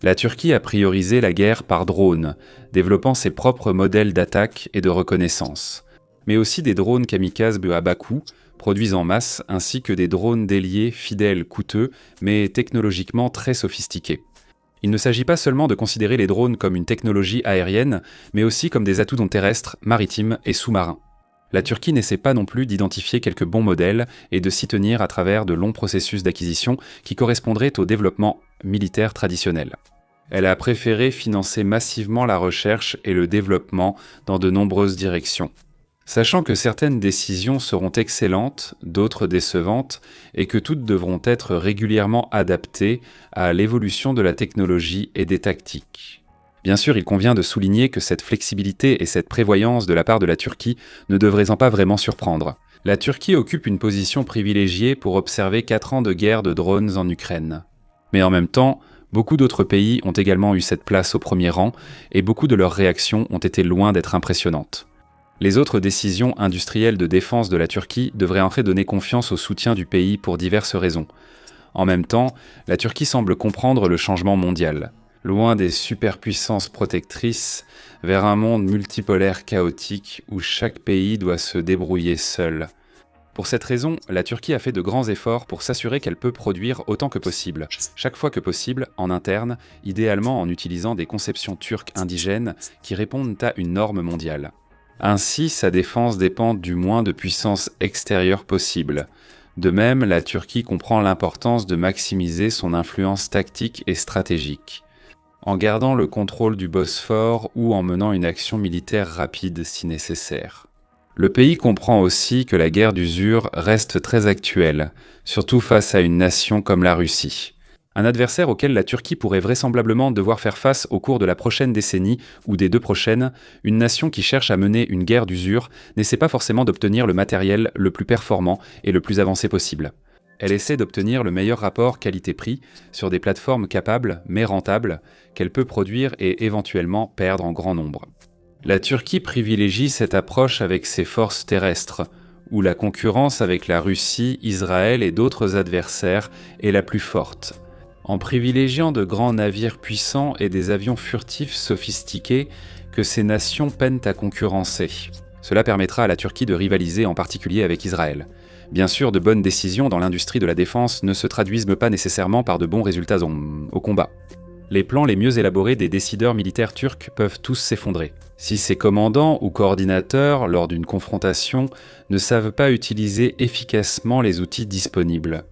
La Turquie a priorisé la guerre par drone, développant ses propres modèles d'attaque et de reconnaissance, mais aussi des drones kamikazes à bas coût, produits en masse, ainsi que des drones déliés fidèles coûteux, mais technologiquement très sophistiqués. Il ne s'agit pas seulement de considérer les drones comme une technologie aérienne, mais aussi comme des atouts terrestres, maritimes et sous-marins. La Turquie n'essaie pas non plus d'identifier quelques bons modèles et de s'y tenir à travers de longs processus d'acquisition qui correspondraient au développement militaire traditionnel. Elle a préféré financer massivement la recherche et le développement dans de nombreuses directions. Sachant que certaines décisions seront excellentes, d'autres décevantes, et que toutes devront être régulièrement adaptées à l'évolution de la technologie et des tactiques. Bien sûr, il convient de souligner que cette flexibilité et cette prévoyance de la part de la Turquie ne devraient pas vraiment surprendre. La Turquie occupe une position privilégiée pour observer 4 ans de guerre de drones en Ukraine. Mais en même temps, beaucoup d'autres pays ont également eu cette place au premier rang, et beaucoup de leurs réactions ont été loin d'être impressionnantes. Les autres décisions industrielles de défense de la Turquie devraient en fait donner confiance au soutien du pays pour diverses raisons. En même temps, la Turquie semble comprendre le changement mondial. Loin des superpuissances protectrices, vers un monde multipolaire chaotique où chaque pays doit se débrouiller seul. Pour cette raison, la Turquie a fait de grands efforts pour s'assurer qu'elle peut produire autant que possible, chaque fois que possible, en interne, idéalement en utilisant des conceptions turques indigènes qui répondent à une norme mondiale. Ainsi, sa défense dépend du moins de puissance extérieure possible. De même, la Turquie comprend l'importance de maximiser son influence tactique et stratégique, en gardant le contrôle du Bosphore ou en menant une action militaire rapide si nécessaire. Le pays comprend aussi que la guerre d'usure reste très actuelle, surtout face à une nation comme la Russie. Un adversaire auquel la Turquie pourrait vraisemblablement devoir faire face au cours de la prochaine décennie ou des 2 prochaines, une nation qui cherche à mener une guerre d'usure n'essaie pas forcément d'obtenir le matériel le plus performant et le plus avancé possible. Elle essaie d'obtenir le meilleur rapport qualité-prix sur des plateformes capables mais rentables qu'elle peut produire et éventuellement perdre en grand nombre. La Turquie privilégie cette approche avec ses forces terrestres, où la concurrence avec la Russie, Israël et d'autres adversaires est la plus forte. En privilégiant de grands navires puissants et des avions furtifs sophistiqués que ces nations peinent à concurrencer. Cela permettra à la Turquie de rivaliser en particulier avec Israël. Bien sûr, de bonnes décisions dans l'industrie de la défense ne se traduisent pas nécessairement par de bons résultats au combat. Les plans les mieux élaborés des décideurs militaires turcs peuvent tous s'effondrer. Si ces commandants ou coordinateurs, lors d'une confrontation, ne savent pas utiliser efficacement les outils disponibles.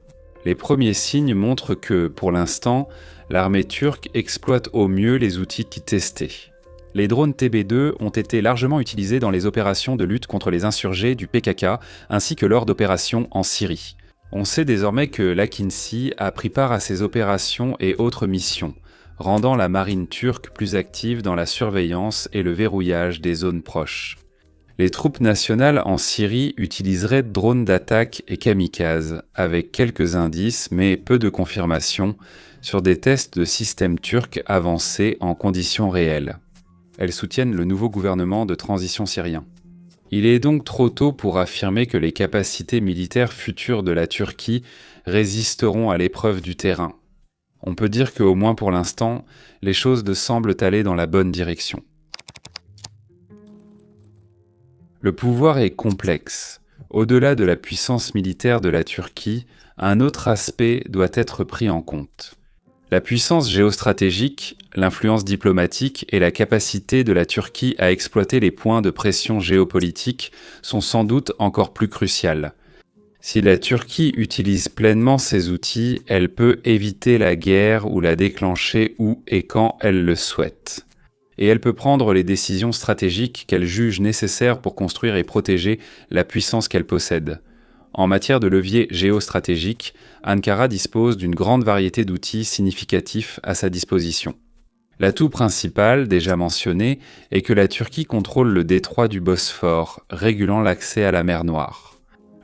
Les premiers signes montrent que, pour l'instant, l'armée turque exploite au mieux les outils testés. Les drones TB2 ont été largement utilisés dans les opérations de lutte contre les insurgés du PKK ainsi que lors d'opérations en Syrie. On sait désormais que l'Akinci a pris part à ces opérations et autres missions, rendant la marine turque plus active dans la surveillance et le verrouillage des zones proches. Les troupes nationales en Syrie utiliseraient drones d'attaque et kamikazes, avec quelques indices mais peu de confirmations sur des tests de systèmes turcs avancés en conditions réelles. Elles soutiennent le nouveau gouvernement de transition syrien. Il est donc trop tôt pour affirmer que les capacités militaires futures de la Turquie résisteront à l'épreuve du terrain. On peut dire qu'au moins pour l'instant, les choses semblent aller dans la bonne direction. Le pouvoir est complexe. Au-delà de la puissance militaire de la Turquie, un autre aspect doit être pris en compte. La puissance géostratégique, l'influence diplomatique et la capacité de la Turquie à exploiter les points de pression géopolitique sont sans doute encore plus cruciales. Si la Turquie utilise pleinement ces outils, elle peut éviter la guerre ou la déclencher où et quand elle le souhaite. Et elle peut prendre les décisions stratégiques qu'elle juge nécessaires pour construire et protéger la puissance qu'elle possède. En matière de levier géostratégique, Ankara dispose d'une grande variété d'outils significatifs à sa disposition. L'atout principal, déjà mentionné, est que la Turquie contrôle le détroit du Bosphore, régulant l'accès à la mer Noire.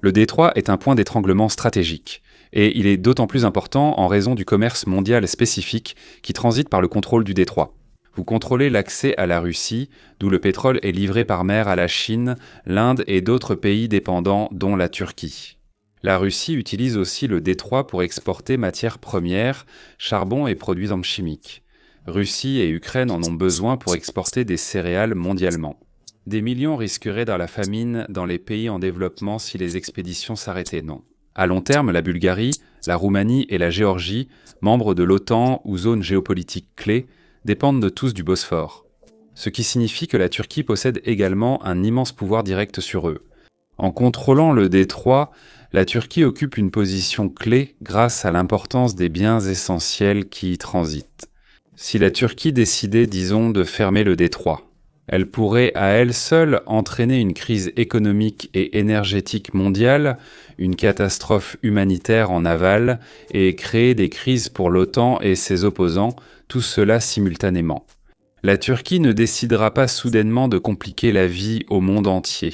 Le détroit est un point d'étranglement stratégique, et il est d'autant plus important en raison du commerce mondial spécifique qui transite par le contrôle du détroit. Vous contrôlez l'accès à la Russie, d'où le pétrole est livré par mer à la Chine, l'Inde et d'autres pays dépendants, dont la Turquie. La Russie utilise aussi le détroit pour exporter matières premières, charbon et produits chimiques. Russie et Ukraine en ont besoin pour exporter des céréales mondialement. Des millions risqueraient dans la famine dans les pays en développement si les expéditions s'arrêtaient, non. À long terme, la Bulgarie, la Roumanie et la Géorgie, membres de l'OTAN ou zones géopolitiques clés, dépendent de tous du Bosphore. Ce qui signifie que la Turquie possède également un immense pouvoir direct sur eux. En contrôlant le détroit, la Turquie occupe une position clé grâce à l'importance des biens essentiels qui y transitent. Si la Turquie décidait, disons, de fermer le détroit, elle pourrait à elle seule entraîner une crise économique et énergétique mondiale, une catastrophe humanitaire en aval et créer des crises pour l'OTAN et ses opposants, tout cela simultanément. La Turquie ne décidera pas soudainement de compliquer la vie au monde entier,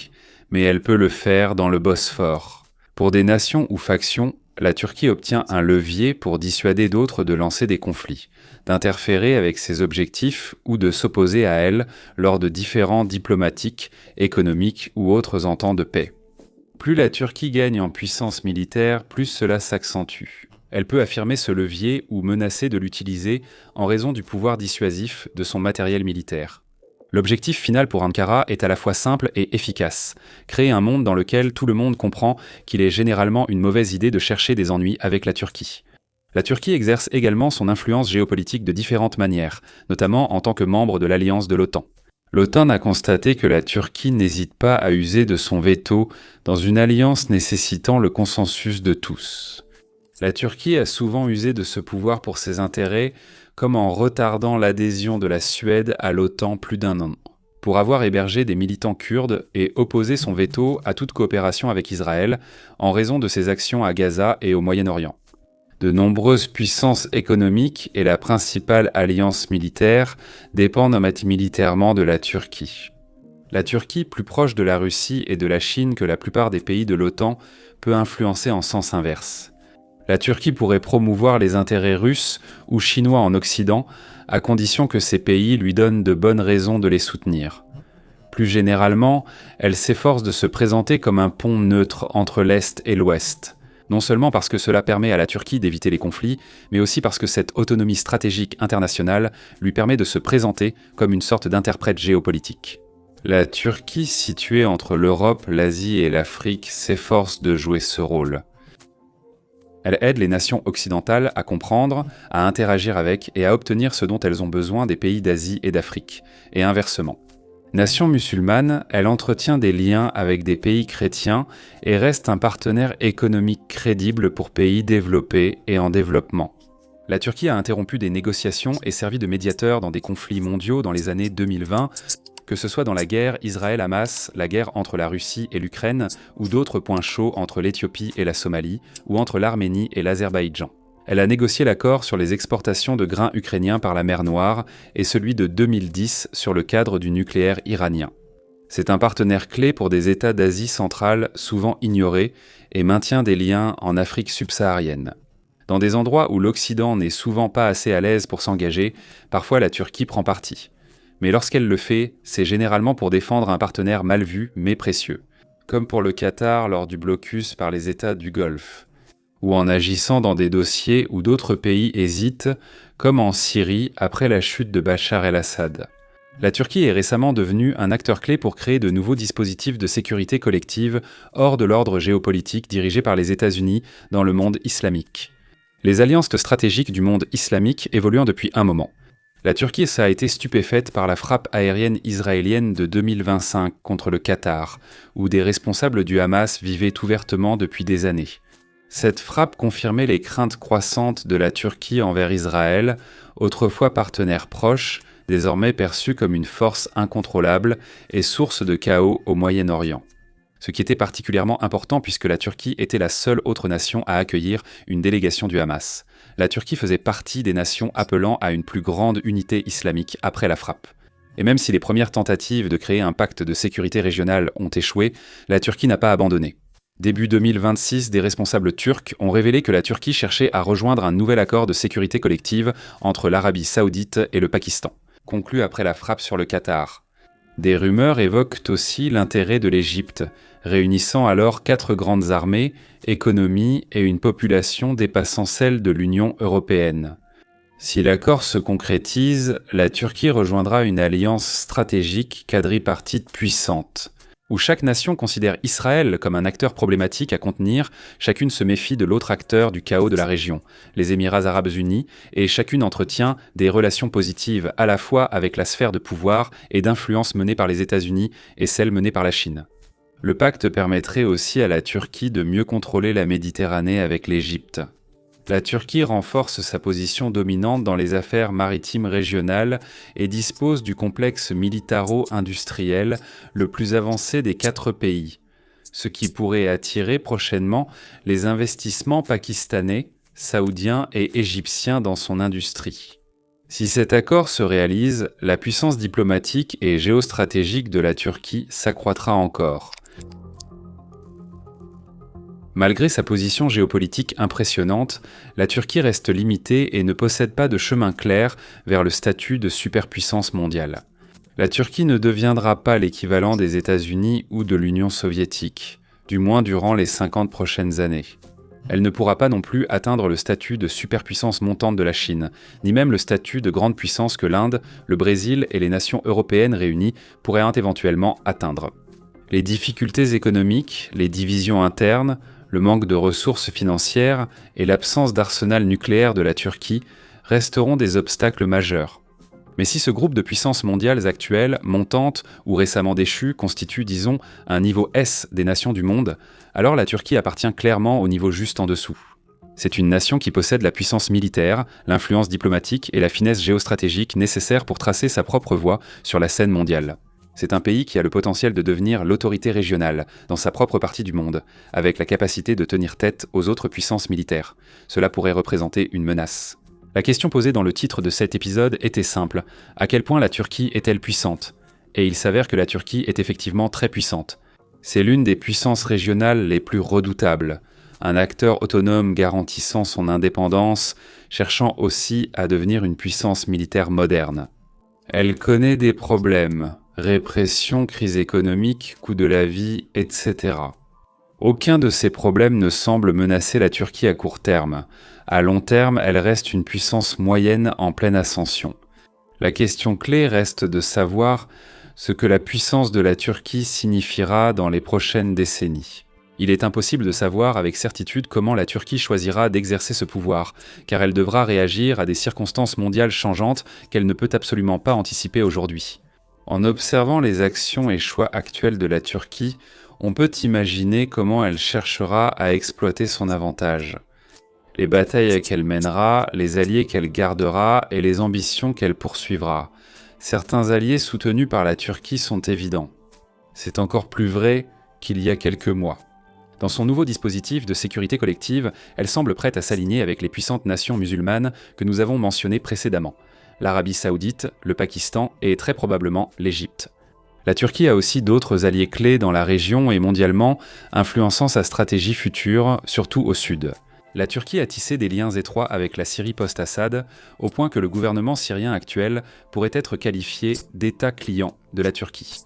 mais elle peut le faire dans le Bosphore. Pour des nations ou factions, la Turquie obtient un levier pour dissuader d'autres de lancer des conflits, d'interférer avec ses objectifs ou de s'opposer à elle lors de différends diplomatiques, économiques ou autres ententes de paix. Plus la Turquie gagne en puissance militaire, plus cela s'accentue. Elle peut affirmer ce levier ou menacer de l'utiliser en raison du pouvoir dissuasif de son matériel militaire. L'objectif final pour Ankara est à la fois simple et efficace, créer un monde dans lequel tout le monde comprend qu'il est généralement une mauvaise idée de chercher des ennuis avec la Turquie. La Turquie exerce également son influence géopolitique de différentes manières, notamment en tant que membre de l'alliance de l'OTAN. L'OTAN a constaté que la Turquie n'hésite pas à user de son veto dans une alliance nécessitant le consensus de tous. La Turquie a souvent usé de ce pouvoir pour ses intérêts, comme en retardant l'adhésion de la Suède à l'OTAN plus d'un an, pour avoir hébergé des militants kurdes et opposé son veto à toute coopération avec Israël en raison de ses actions à Gaza et au Moyen-Orient. De nombreuses puissances économiques et la principale alliance militaire dépendent militairement de la Turquie. La Turquie, plus proche de la Russie et de la Chine que la plupart des pays de l'OTAN, peut influencer en sens inverse. La Turquie pourrait promouvoir les intérêts russes ou chinois en Occident, à condition que ces pays lui donnent de bonnes raisons de les soutenir. Plus généralement, elle s'efforce de se présenter comme un pont neutre entre l'Est et l'Ouest. Non seulement parce que cela permet à la Turquie d'éviter les conflits, mais aussi parce que cette autonomie stratégique internationale lui permet de se présenter comme une sorte d'interprète géopolitique. La Turquie, située entre l'Europe, l'Asie et l'Afrique, s'efforce de jouer ce rôle. Elle aide les nations occidentales à comprendre, à interagir avec et à obtenir ce dont elles ont besoin des pays d'Asie et d'Afrique, et inversement. Nation musulmane, elle entretient des liens avec des pays chrétiens et reste un partenaire économique crédible pour pays développés et en développement. La Turquie a interrompu des négociations et servi de médiateur dans des conflits mondiaux dans les années 2020, que ce soit dans la guerre Israël-Hamas, la guerre entre la Russie et l'Ukraine, ou d'autres points chauds entre l'Éthiopie et la Somalie, ou entre l'Arménie et l'Azerbaïdjan. Elle a négocié l'accord sur les exportations de grains ukrainiens par la mer Noire et celui de 2010 sur le cadre du nucléaire iranien. C'est un partenaire clé pour des États d'Asie centrale souvent ignorés et maintient des liens en Afrique subsaharienne. Dans des endroits où l'Occident n'est souvent pas assez à l'aise pour s'engager, parfois la Turquie prend parti. Mais lorsqu'elle le fait, c'est généralement pour défendre un partenaire mal vu mais précieux, comme pour le Qatar lors du blocus par les États du Golfe, ou en agissant dans des dossiers où d'autres pays hésitent, comme en Syrie après la chute de Bachar el-Assad. La Turquie est récemment devenue un acteur clé pour créer de nouveaux dispositifs de sécurité collective hors de l'ordre géopolitique dirigé par les États-Unis dans le monde islamique. Les alliances stratégiques du monde islamique évoluant depuis un moment. La Turquie a été stupéfaite par la frappe aérienne israélienne de 2025 contre le Qatar, où des responsables du Hamas vivaient ouvertement depuis des années. Cette frappe confirmait les craintes croissantes de la Turquie envers Israël, autrefois partenaire proche, désormais perçu comme une force incontrôlable et source de chaos au Moyen-Orient. Ce qui était particulièrement important puisque la Turquie était la seule autre nation à accueillir une délégation du Hamas. La Turquie faisait partie des nations appelant à une plus grande unité islamique après la frappe. Et même si les premières tentatives de créer un pacte de sécurité régionale ont échoué, la Turquie n'a pas abandonné. Début 2026, des responsables turcs ont révélé que la Turquie cherchait à rejoindre un nouvel accord de sécurité collective entre l'Arabie saoudite et le Pakistan, conclu après la frappe sur le Qatar. Des rumeurs évoquent aussi l'intérêt de l'Égypte, réunissant alors 4 grandes armées, économies et une population dépassant celle de l'Union européenne. Si l'accord se concrétise, la Turquie rejoindra une alliance stratégique quadripartite puissante, où chaque nation considère Israël comme un acteur problématique à contenir, chacune se méfie de l'autre acteur du chaos de la région, les Émirats arabes unis, et chacune entretient des relations positives à la fois avec la sphère de pouvoir et d'influence menée par les États-Unis et celle menée par la Chine. Le pacte permettrait aussi à la Turquie de mieux contrôler la Méditerranée avec l'Égypte. La Turquie renforce sa position dominante dans les affaires maritimes régionales et dispose du complexe militaro-industriel le plus avancé des 4 pays, ce qui pourrait attirer prochainement les investissements pakistanais, saoudiens et égyptiens dans son industrie. Si cet accord se réalise, la puissance diplomatique et géostratégique de la Turquie s'accroîtra encore. Malgré sa position géopolitique impressionnante, la Turquie reste limitée et ne possède pas de chemin clair vers le statut de superpuissance mondiale. La Turquie ne deviendra pas l'équivalent des États-Unis ou de l'Union soviétique, du moins durant les 50 prochaines années. Elle ne pourra pas non plus atteindre le statut de superpuissance montante de la Chine, ni même le statut de grande puissance que l'Inde, le Brésil et les nations européennes réunies pourraient éventuellement atteindre. Les difficultés économiques, les divisions internes, le manque de ressources financières et l'absence d'arsenal nucléaire de la Turquie resteront des obstacles majeurs. Mais si ce groupe de puissances mondiales actuelles, montantes ou récemment déchues, constitue, disons, un niveau S des nations du monde, alors la Turquie appartient clairement au niveau juste en dessous. C'est une nation qui possède la puissance militaire, l'influence diplomatique et la finesse géostratégique nécessaires pour tracer sa propre voie sur la scène mondiale. C'est un pays qui a le potentiel de devenir l'autorité régionale dans sa propre partie du monde, avec la capacité de tenir tête aux autres puissances militaires. Cela pourrait représenter une menace. La question posée dans le titre de cet épisode était simple. À quel point la Turquie est-elle puissante ? Et il s'avère que la Turquie est effectivement très puissante. C'est l'une des puissances régionales les plus redoutables. Un acteur autonome garantissant son indépendance, cherchant aussi à devenir une puissance militaire moderne. Elle connaît des problèmes. Répression, crise économique, coût de la vie, etc. Aucun de ces problèmes ne semble menacer la Turquie à court terme. À long terme, elle reste une puissance moyenne en pleine ascension. La question clé reste de savoir ce que la puissance de la Turquie signifiera dans les prochaines décennies. Il est impossible de savoir avec certitude comment la Turquie choisira d'exercer ce pouvoir, car elle devra réagir à des circonstances mondiales changeantes qu'elle ne peut absolument pas anticiper aujourd'hui. En observant les actions et choix actuels de la Turquie, on peut imaginer comment elle cherchera à exploiter son avantage. Les batailles qu'elle mènera, les alliés qu'elle gardera et les ambitions qu'elle poursuivra. Certains alliés soutenus par la Turquie sont évidents. C'est encore plus vrai qu'il y a quelques mois. Dans son nouveau dispositif de sécurité collective, elle semble prête à s'aligner avec les puissantes nations musulmanes que nous avons mentionnées précédemment, l'Arabie Saoudite, le Pakistan et très probablement l'Égypte. La Turquie a aussi d'autres alliés clés dans la région et mondialement, influençant sa stratégie future, surtout au sud. La Turquie a tissé des liens étroits avec la Syrie post-Assad, au point que le gouvernement syrien actuel pourrait être qualifié d'État client de la Turquie.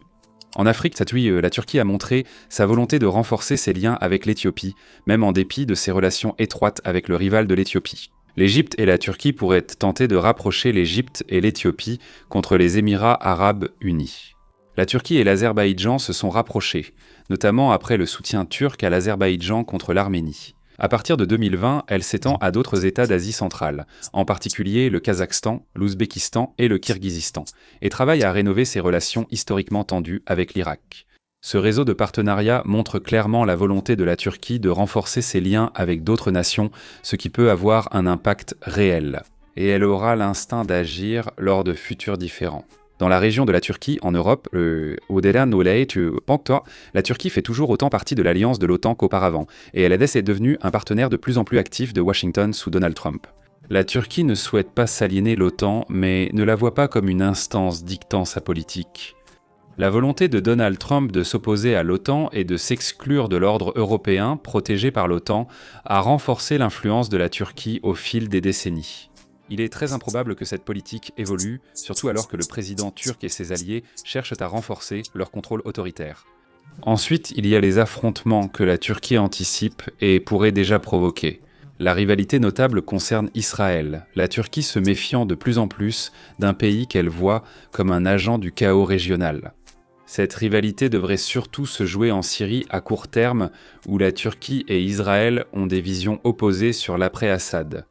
En Afrique, la Turquie a montré sa volonté de renforcer ses liens avec l'Éthiopie, même en dépit de ses relations étroites avec le rival de l'Éthiopie. L'Égypte et la Turquie pourraient tenter de rapprocher l'Égypte et l'Éthiopie contre les Émirats arabes unis. La Turquie et l'Azerbaïdjan se sont rapprochés, notamment après le soutien turc à l'Azerbaïdjan contre l'Arménie. À partir de 2020, elle s'étend à d'autres États d'Asie centrale, en particulier le Kazakhstan, l'Ouzbékistan et le Kirghizistan, et travaille à rénover ses relations historiquement tendues avec l'Irak. Ce réseau de partenariats montre clairement la volonté de la Turquie de renforcer ses liens avec d'autres nations, ce qui peut avoir un impact réel. Et elle aura l'instinct d'agir lors de futurs différends. Dans la région de la Turquie, en Europe, la Turquie fait toujours autant partie de l'alliance de l'OTAN qu'auparavant, et elle est devenue un partenaire de plus en plus actif de Washington sous Donald Trump. La Turquie ne souhaite pas s'aliéner l'OTAN, mais ne la voit pas comme une instance dictant sa politique. La volonté de Donald Trump de s'opposer à l'OTAN et de s'exclure de l'ordre européen, protégé par l'OTAN, a renforcé l'influence de la Turquie au fil des décennies. Il est très improbable que cette politique évolue, surtout alors que le président turc et ses alliés cherchent à renforcer leur contrôle autoritaire. Ensuite, il y a les affrontements que la Turquie anticipe et pourrait déjà provoquer. La rivalité notable concerne Israël, la Turquie se méfiant de plus en plus d'un pays qu'elle voit comme un agent du chaos régional. Cette rivalité devrait surtout se jouer en Syrie à court terme, où la Turquie et Israël ont des visions opposées sur l'après-Assad.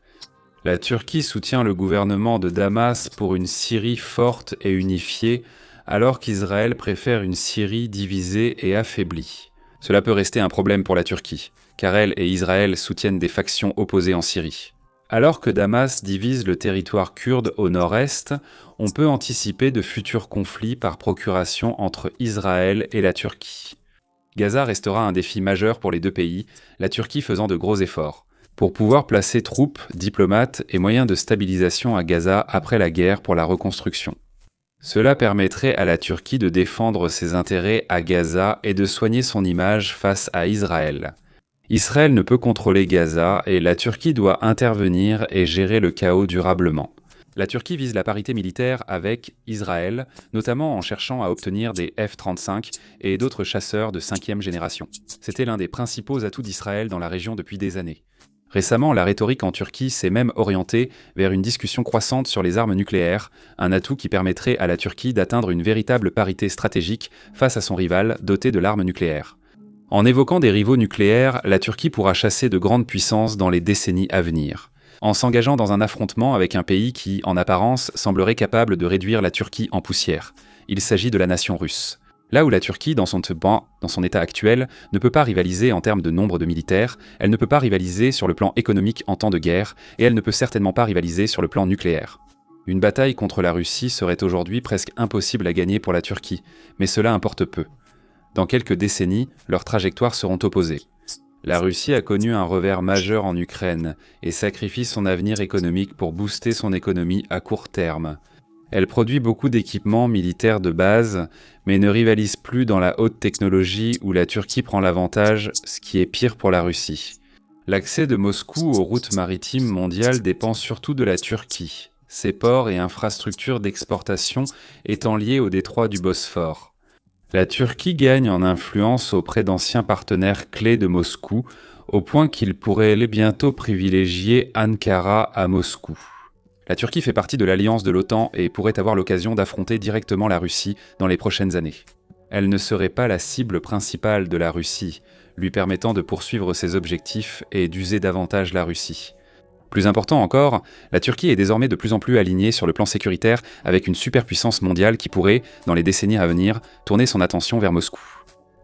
La Turquie soutient le gouvernement de Damas pour une Syrie forte et unifiée, alors qu'Israël préfère une Syrie divisée et affaiblie. Cela peut rester un problème pour la Turquie, car elle et Israël soutiennent des factions opposées en Syrie. Alors que Damas divise le territoire kurde au nord-est, on peut anticiper de futurs conflits par procuration entre Israël et la Turquie. Gaza restera un défi majeur pour les deux pays, la Turquie faisant de gros efforts pour pouvoir placer troupes, diplomates et moyens de stabilisation à Gaza après la guerre pour la reconstruction. Cela permettrait à la Turquie de défendre ses intérêts à Gaza et de soigner son image face à Israël. Israël ne peut contrôler Gaza et la Turquie doit intervenir et gérer le chaos durablement. La Turquie vise la parité militaire avec Israël, notamment en cherchant à obtenir des F-35 et d'autres chasseurs de 5e génération. C'était l'un des principaux atouts d'Israël dans la région depuis des années. Récemment, la rhétorique en Turquie s'est même orientée vers une discussion croissante sur les armes nucléaires, un atout qui permettrait à la Turquie d'atteindre une véritable parité stratégique face à son rival doté de l'arme nucléaire. En évoquant des rivaux nucléaires, la Turquie pourra chasser de grandes puissances dans les décennies à venir. En s'engageant dans un affrontement avec un pays qui, en apparence, semblerait capable de réduire la Turquie en poussière. Il s'agit de la nation russe. Là où la Turquie, dans son état actuel, ne peut pas rivaliser en termes de nombre de militaires, elle ne peut pas rivaliser sur le plan économique en temps de guerre, et elle ne peut certainement pas rivaliser sur le plan nucléaire. Une bataille contre la Russie serait aujourd'hui presque impossible à gagner pour la Turquie, mais cela importe peu. Dans quelques décennies, leurs trajectoires seront opposées. La Russie a connu un revers majeur en Ukraine, et sacrifie son avenir économique pour booster son économie à court terme. Elle produit beaucoup d'équipements militaires de base, mais ne rivalise plus dans la haute technologie où la Turquie prend l'avantage, ce qui est pire pour la Russie. L'accès de Moscou aux routes maritimes mondiales dépend surtout de la Turquie, ses ports et infrastructures d'exportation étant liés au détroit du Bosphore. La Turquie gagne en influence auprès d'anciens partenaires clés de Moscou, au point qu'il pourrait bientôt privilégier Ankara à Moscou. La Turquie fait partie de l'alliance de l'OTAN et pourrait avoir l'occasion d'affronter directement la Russie dans les prochaines années. elle ne serait pas la cible principale de la Russie, lui permettant de poursuivre ses objectifs et d'user davantage la Russie. Plus important encore, la Turquie est désormais de plus en plus alignée sur le plan sécuritaire avec une superpuissance mondiale qui pourrait, dans les décennies à venir, tourner son attention vers Moscou.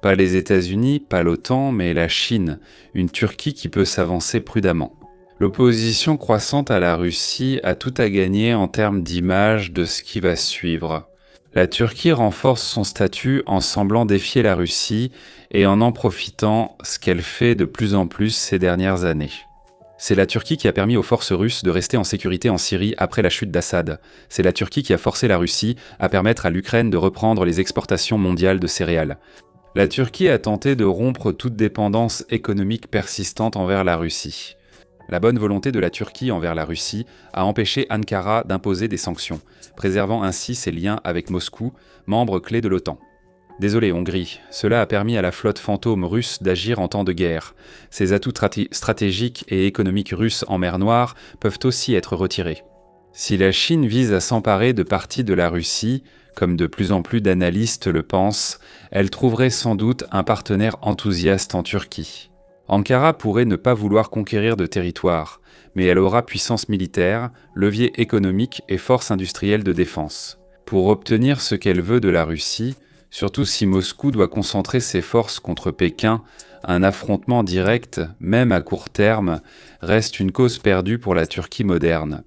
Pas les États-Unis, pas l'OTAN, mais la Chine, une Turquie qui peut s'avancer prudemment. L'opposition croissante à la Russie a tout à gagner en termes d'image de ce qui va suivre. La Turquie renforce son statut en semblant défier la Russie et en profitant, ce qu'elle fait de plus en plus ces dernières années. C'est la Turquie qui a permis aux forces russes de rester en sécurité en Syrie après la chute d'Assad. C'est la Turquie qui a forcé la Russie à permettre à l'Ukraine de reprendre les exportations mondiales de céréales. La Turquie a tenté de rompre toute dépendance économique persistante envers la Russie. La bonne volonté de la Turquie envers la Russie a empêché Ankara d'imposer des sanctions, préservant ainsi ses liens avec Moscou, membre clé de l'OTAN. Désolé Hongrie, cela a permis à la flotte fantôme russe d'agir en temps de guerre. Ses atouts stratégiques et économiques russes en mer Noire peuvent aussi être retirés. Si la Chine vise à s'emparer de parties de la Russie, comme de plus en plus d'analystes le pensent, elle trouverait sans doute un partenaire enthousiaste en Turquie. Ankara pourrait ne pas vouloir conquérir de territoire, mais elle aura puissance militaire, levier économique et force industrielle de défense. Pour obtenir ce qu'elle veut de la Russie, surtout si Moscou doit concentrer ses forces contre Pékin, un affrontement direct, même à court terme, reste une cause perdue pour la Turquie moderne.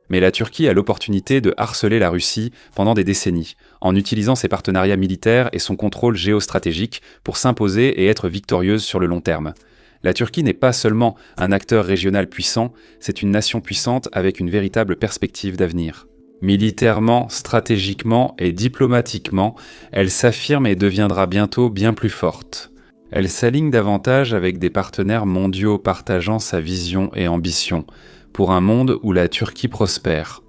Mais la Turquie a l'opportunité de harceler la Russie pendant des décennies, en utilisant ses partenariats militaires et son contrôle géostratégique pour s'imposer et être victorieuse sur le long terme. La Turquie n'est pas seulement un acteur régional puissant, c'est une nation puissante avec une véritable perspective d'avenir. Militairement, stratégiquement et diplomatiquement, elle s'affirme et deviendra bientôt bien plus forte. Elle s'aligne davantage avec des partenaires mondiaux partageant sa vision et ambition, pour un monde où la Turquie prospère.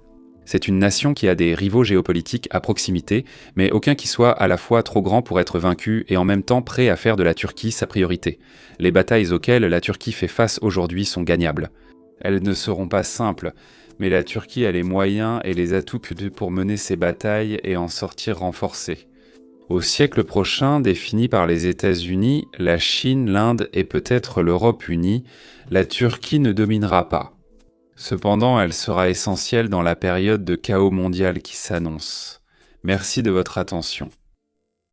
C'est une nation qui a des rivaux géopolitiques à proximité, mais aucun qui soit à la fois trop grand pour être vaincu et en même temps prêt à faire de la Turquie sa priorité. Les batailles auxquelles la Turquie fait face aujourd'hui sont gagnables. Elles ne seront pas simples, mais la Turquie a les moyens et les atouts pour mener ces batailles et en sortir renforcée. Au siècle prochain, défini par les États-Unis, la Chine, l'Inde et peut-être l'Europe unie, la Turquie ne dominera pas. Cependant, elle sera essentielle dans la période de chaos mondial qui s'annonce. Merci de votre attention.